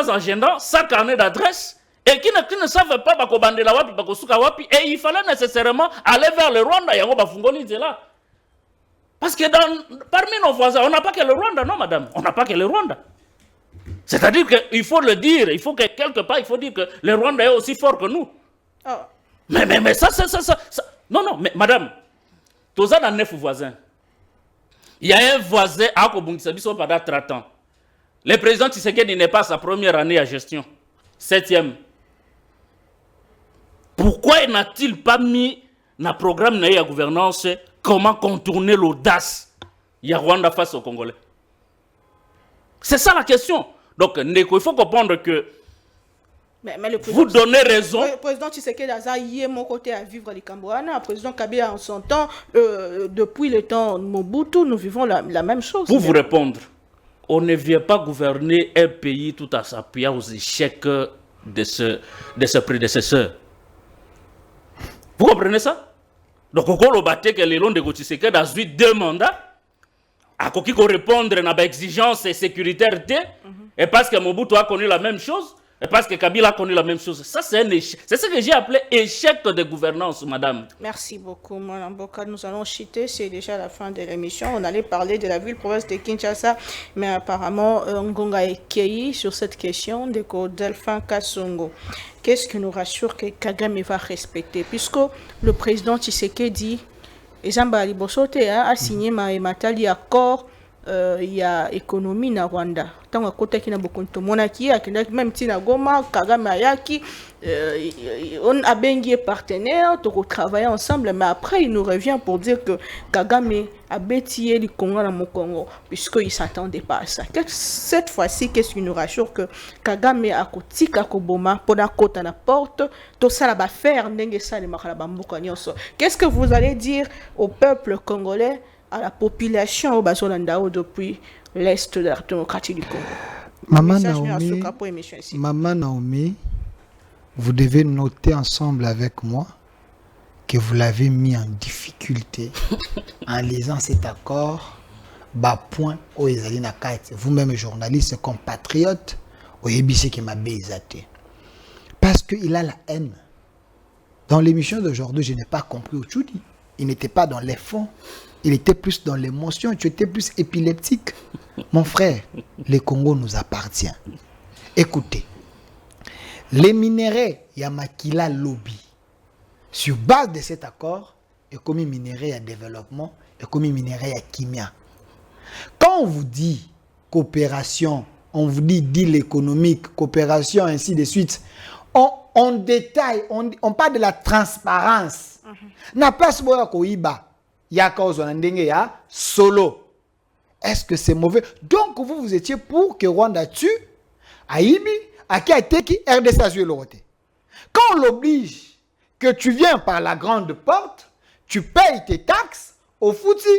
agenda, sans carnet d'adresse, et qui ne savent pas et il fallait nécessairement aller vers le Rwanda. Parce que parmi nos voisins, on n'a pas que le Rwanda, non madame, on n'a pas que le Rwanda. C'est-à-dire qu'il faut le dire, il faut que quelque part, il faut dire que le Rwanda est aussi fort que nous. Oh. Mais ça. Non, mais madame, tous les 9 voisins. Il y a un voisin à Kobungisabiso pendant 30 ans. Le président Tshisekedi n'est pas sa première année à gestion. 7e. Pourquoi n'a-t-il pas mis dans le programme de gouvernance comment contourner l'audace de Rwanda face aux Congolais? C'est ça la question. Donc, il faut comprendre que mais le vous donnez raison. Le président Tshisekedi a eu mon côté à vivre les Cambouana. Le président Kabila en son temps, depuis le temps de Mobutu, nous vivons la même chose. Pour vous répondre, on ne vient pas gouverner un pays tout en s'appuyant aux échecs de ce prédécesseur. Vous comprenez ça? Donc, on peut battre que les longs de Tshisekedi a eu 2 mandats. À quoi qu'il répondre à l'exigence sécuritaire, et parce que Mobutu a connu la même chose, et parce que Kabila a connu la même chose. Ça, c'est un échec. C'est ce que j'ai appelé échec de gouvernance, madame. Merci beaucoup, Mme Boka. Nous allons chuter. C'est déjà la fin de l'émission. On allait parler de la ville-province de Kinshasa, mais apparemment, Ngonga est cueilli sur cette question de Delphin Kassongo. Qu'est-ce qui nous rassure que Kagame va respecter? Puisque le président Tshisekedi, Ezamba Libosote a signé Matali accord. Il y a économie na Rwanda. Tant que côté qui n'a beaucoup de monaki, même si na Goma, Kagame Ayaki, on a bien des partenaires, donc travailler ensemble. Mais après, il nous revient pour dire que Kagame a bêtillé le Congo dans mon Congo, puisqu'il ne s'attendait pas à ça. Cette fois-ci, qu'est-ce qui nous rassure que Kagame a côté Kakoboma, pour la côte à la porte, tout ça va faire, qu'est-ce que vous allez dire au peuple congolais, à la population au Bazolandao depuis l'Est de la démocratie du Congo? Maman Naomi, vous devez noter ensemble avec moi que vous l'avez mis en difficulté en lisant cet accord. Point au Ezalina Kait, vous-même journaliste, compatriote, au Yébissé qui m'a baisaté. Parce qu'il a la haine. Dans l'émission d'aujourd'hui, je n'ai pas compris Ochudi. Il n'était pas dans les fonds. Il était plus dans l'émotion, tu étais plus épileptique. Mon frère, le Congo nous appartient. Écoutez, les minéraux Yamakila Lobby, sur base de cet accord, est comme minerai à développement, et comme minerai à kimia. Quand on vous dit coopération, on vous dit deal économique, coopération, ainsi de suite, on détaille, on parle de la transparence. N'a pas ce boya koiba. Solo. Est-ce que c'est mauvais? Donc vous étiez pour que Rwanda tue Aïbi, à qui a été qui RDC a joué le roté. Quand on l'oblige que tu viens par la grande porte, tu payes tes taxes, au fouti,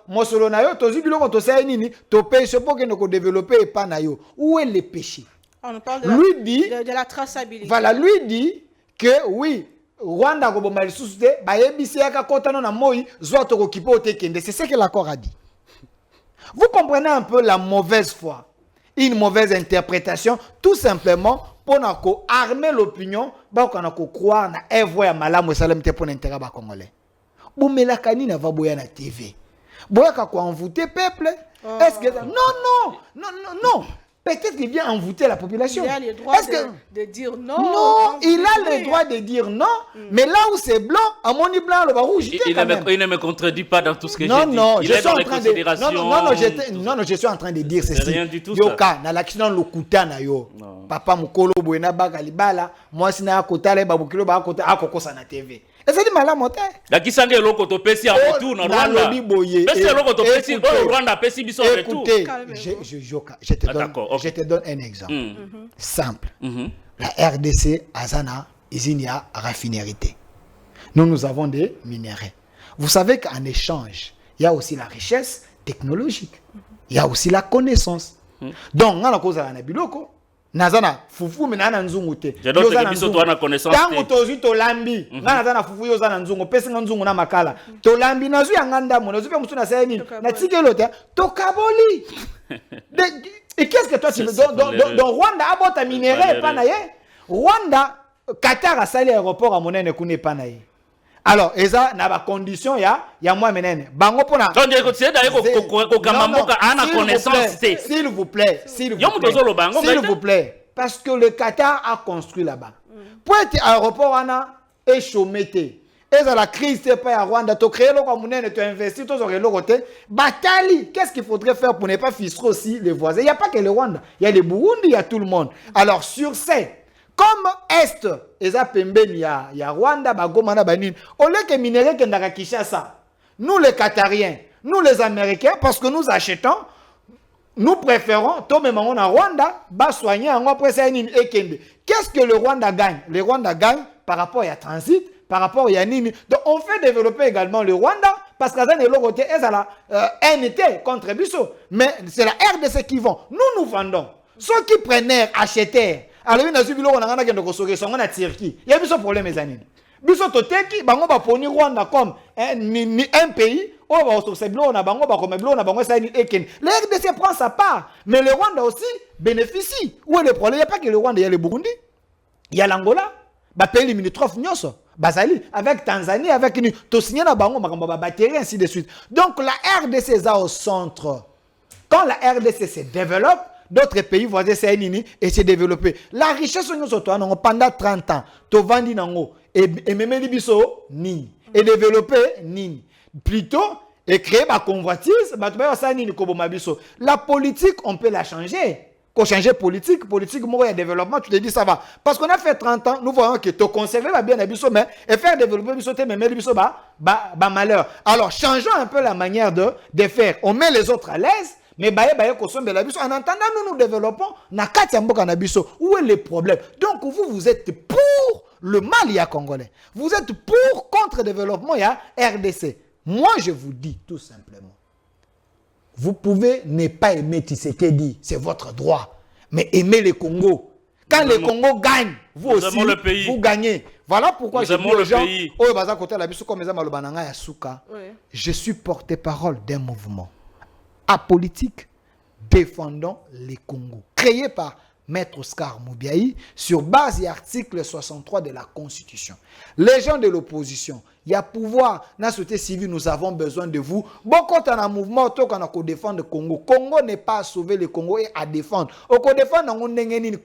Mosolo na yo, tozi biloko to sa nini, to paye ce pour que nous développer et pas na yo. Où est le péché? On parle de la traçabilité. Voilà, lui dit que oui, Rwanda ko bomba lisusu te ba yebisi aka kota na moi zo to ko kipo te kende, c'est ce que l'accord a dit. Vous comprenez un peu la mauvaise foi, une mauvaise interprétation, tout simplement pour armer l'opinion, pour croire na evo ya malamu salam te pour l'intérêt ba congolais. Bomelaka ni na va boya na TV. Boya ka ko envoûter peuple. Est-ce que non. Peut-être qu'il vient envoûter la population. Il a le droit de dire non. Non, il a le droit de dire non, mais là où c'est blanc, à mon blanc, le rouge, il ne me contredit pas dans tout ce que j'ai dit. Non, je suis en train de je suis en train de dire ceci. Rien du tout. Yoka, na l'accident lokuta na yo. Papa mukolo boena bagalibala, moi sina kotale babukilo ba kota akokosa na TV. Et c'est dit malade monté. La qui sangue loko to pesi en retour na Rwanda. Pesi loko to pesi au Rwanda pesi biso en retour. Écoutez, je te donne un exemple simple. La RDC Azana Isinia raffinerie. Nous avons des minéraux. Vous savez qu'en échange, il y a aussi la richesse technologique. Il y a aussi la connaissance. Donc, on a la cause à la biloko. Nazana fufu menana nzungu te. Je dois te biso to na connaissance. Tango tozu to lambi. Nazana fufu yo zana nzungu pesi nzungu na makala. To lambi nazu ya nganda mo nazu pe musu na sayeni. Na tigelo te. To kaboli. Et qu'est-ce que toi tu veux dans Rwanda abota minéraux pas naye. Rwanda Qatar a sali aéroport à monene kune pas naye. Alors, eza na ba condition ya moi menene. Bango pona. Donc c'est d'ailleurs ko kamamoka ana connaissance. S'il vous plaît. S'il vous plaît. Parce que le Qatar a construit là-bas. Pour être aéroport ana et chômé. Eza la crise c'est pas à Rwanda to créer lo comme menene to investir to zore lo côté. Batali, qu'est-ce qu'il faudrait faire pour ne pas frustrer aussi les voisins? Il y a pas que le Rwanda, il y a le Burundi, il y a tout le monde. Alors sur ces comme Est, eza pembeni ya Rwanda, Bagoma na Banine, au lieu que minéraux que ndaka Kinshasa, nous les Qatariens, nous les Américains, parce que nous achetons, nous préférons, tout même en Rwanda, bas soigner en après ça une ekende. Qu'est-ce que le Rwanda gagne? Le Rwanda gagne par rapport à transit, par rapport à Nini. Donc on fait développer également le Rwanda, parce que ça n'est l'autre côté, c'est la NT contre Bisso. Mais c'est la RDC qui vend. Nous vendons. Ceux qui prenaient, achetaient. Alors, il y a des gens qui sont en Turquie. Il y a des problèmes, mes amis. Biso toteki bango ba poni Rwanda comme un pays où ba oseblo na bango ba komeblo na bango ça ni eken. Le RDC prend sa part, mais le Rwanda aussi bénéficie. Où est le problème? Il n'y a pas que le Rwanda, il y a le Burundi, il y a l'Angola, ba pays limitrophe nyoso, Basali avec Tanzanie avec ni to signer na bango ba batterie ainsi de suite. Donc la RDC est au centre. Quand la RDC se développe, d'autres pays voisins c'est nini et se développer. La richesse pendant 30 ans, to vandi nango et même biso ni et développer ni plutôt et créer ma convoitise, la politique on peut la changer. Qu'on changer politique moi il y a développement, tu te dis ça va parce qu'on a fait 30 ans, nous voyons que to conserver va bien na biso mais et faire développer biso te même biso ba malheur. Alors changeons un peu la manière de faire. On met les autres à l'aise. Mais en attendant, nous développons où est le problème? Donc vous êtes pour le Mali congolais. Vous êtes pour contre-développement RDC. Moi, je vous dis tout simplement. Vous pouvez ne pas aimer Tshisekedi, c'est votre droit. Mais aimez le Congo. Quand le Congo gagne, vous aussi, vous gagnez. Voilà pourquoi je dis aux gens, je suis porte-parole d'un mouvement apolitique défendant les Congos, créé par Maître Oscar Moubiaï sur base de l'article 63 de la Constitution. Les gens de l'opposition, il y a pouvoir, dans la société civile, nous avons besoin de vous. Beaucoup dans un mouvement qui défend le Congo. Congo n'est pas à sauver le Congo et à défendre. On défend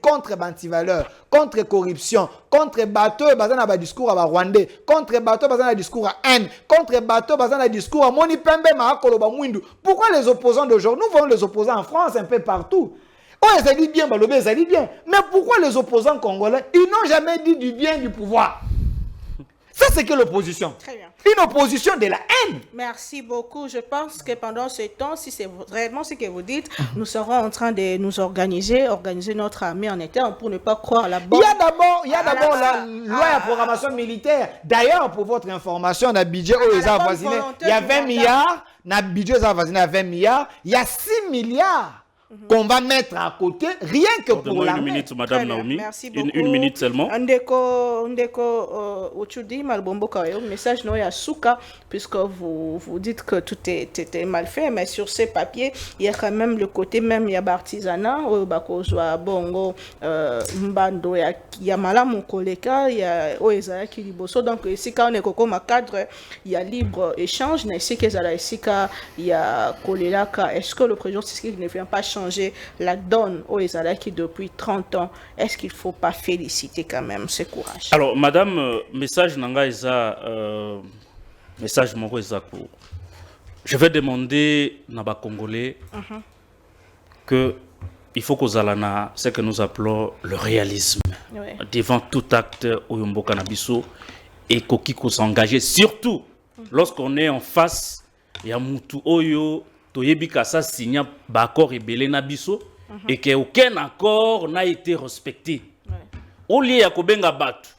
contre antivaleurs, contre corruption, contre bateau et bazan à discours à Rwandais, contre bateau bazan à discours à haine, contre bateau bazan à discours à Moni Pembe Mahakoloba Mwindu. Pourquoi les opposants d'aujourd'hui, nous voyons les opposants en France un peu partout. Oh, ils ont dit bien, Balobé, ils ont dit bien. Mais pourquoi les opposants congolais, ils n'ont jamais dit du bien du pouvoir? Ça, c'est que l'opposition. Très bien. Une opposition de la haine. Merci beaucoup. Je pense que pendant ce temps, si c'est réellement ce que vous dites, nous serons en train de nous organiser notre armée en interne pour ne pas croire la bonne. Il y a d'abord la loi de programmation militaire. D'ailleurs, pour votre information, on a budget il y a 20 milliards. On a budget à 20 milliards. Il y a 6 milliards qu'on va mettre à côté, rien que pour l'armée. Une minute, Madame Naomi. Merci beaucoup. Une minute seulement. Ndeko, Ochudi, Malbombo Kayo, message non ya Souka, puisque vous dites que tout était mal fait, mais sur ces papiers, il y a quand même le côté même, il y a l'artisanat, Bakozwa, Bongo, Mbando, il y a Malamu Koleka, il y a Oezaya Kiliboso. Donc, ici, quand on est comme un cadre, il y a libre échange, mais ici, il y a Kolelaka. Est-ce que le président Tshisekedi ne vient pas changer la donne aux Ezalaki depuis 30 ans? Est-ce qu'il ne faut pas féliciter quand même ce courage? Alors, Madame, message Nanga Eza, message Moko Eza pour. Je vais demander Naba Congolais que il faut qu'on aille ce que nous appelons le réalisme. Ouais. Devant tout acte Oyombo Kanabiso et qu'on s'engage, surtout lorsqu'on est en face, il y a Moutou Oyo. Toyebika signé l'accord rebelle na biso et qu'aucun accord n'a été respecté. Au lieu ya kobenga batu,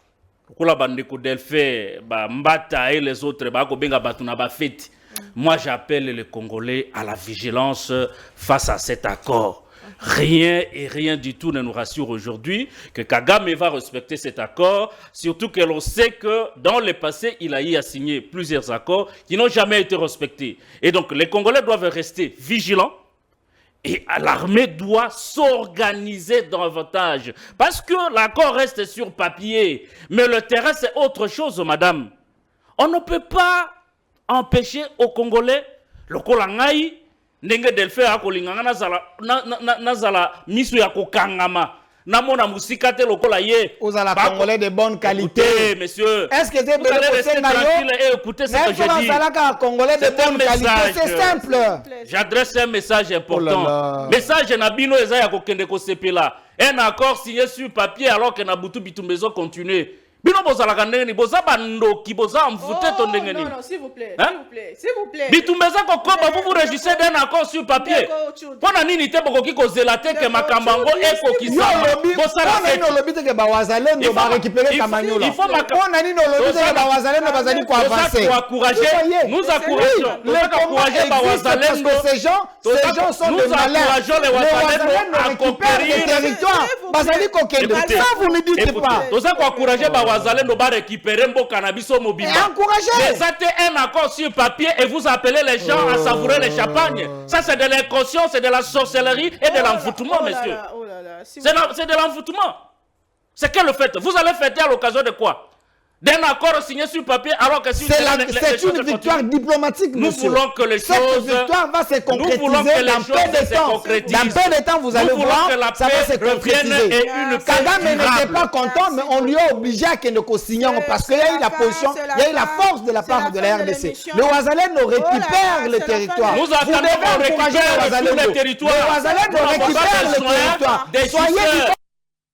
kola bandeko Delphin, ba Mbata et les autres ba kobenga batu na ba fête. Moi j'appelle les Congolais à la vigilance face à cet accord. Rien et rien du tout ne nous rassure aujourd'hui que Kagame va respecter cet accord, surtout que l'on sait que dans le passé, il a eu à signer plusieurs accords qui n'ont jamais été respectés. Et donc les Congolais doivent rester vigilants et l'armée doit s'organiser davantage. Parce que l'accord reste sur papier, mais le terrain c'est autre chose, madame. On ne peut pas empêcher aux Congolais le Kolangaï ndenge Delphin akolinganga nazala misu ya kokangama namona musika te lokola ye ozala Congolais de bonne qualité. Écoutez, monsieur, est-ce que c'est de rester tranquille et écoutez ce que je dis? Congolais de bonne qualité, c'est simple. J'adresse un message important. Message nabino eza ya kokende ko sepela. Un accord signé sur papier alors que Nabutu Bitumbezo continue. Bino bozala kandengeni boza bandoki boza mvute to ndengeni. Non, s'il vous plaît, s'il vous plaît. Bitumbeza kokoba vous réjouissez d'un accord sur papier. Pona nini te bokoki kozela te ke makambango ekokisama. Bosala nini lobi te ke ba wazalendo ba récupérer Kamanyola. Il faut pona nini lobi te ke ba wazalendo bazali ko avancer. Nous encourageons ba wazalendo. Ces gens sont des malins. Les wazalendo à conquérir le territoire. Bazali kokende. Ça vous ne dites pas. Nous encourageons ba wazalendo ba récupérer mboka na biso mobimba. Les actes un accord sur papier et vous appelez les gens à savourer les champagnes. Ça c'est de l'inconscience, c'est de la sorcellerie et de l'envoûtement, monsieur. C'est de l'envoûtement. C'est quel le fait? Vous allez fêter à l'occasion de quoi? D'un accord signé sur papier alors que si c'est une victoire diplomatique, nous voulons que les choses... Cette victoire va se concrétiser dans peu de temps. Dans peu de temps, vous allez voir, ça va se concrétiser. Kagame n'était pas content, mais on lui a obligé à qu'il ne co-signe parce qu'il y a eu la position, il y a eu la force de la part de la RDC. Le Ouazalendo récupère le territoire. Nous attendons qu'on récupère le territoire. Le Ouazalendo récupère le territoire. Soyez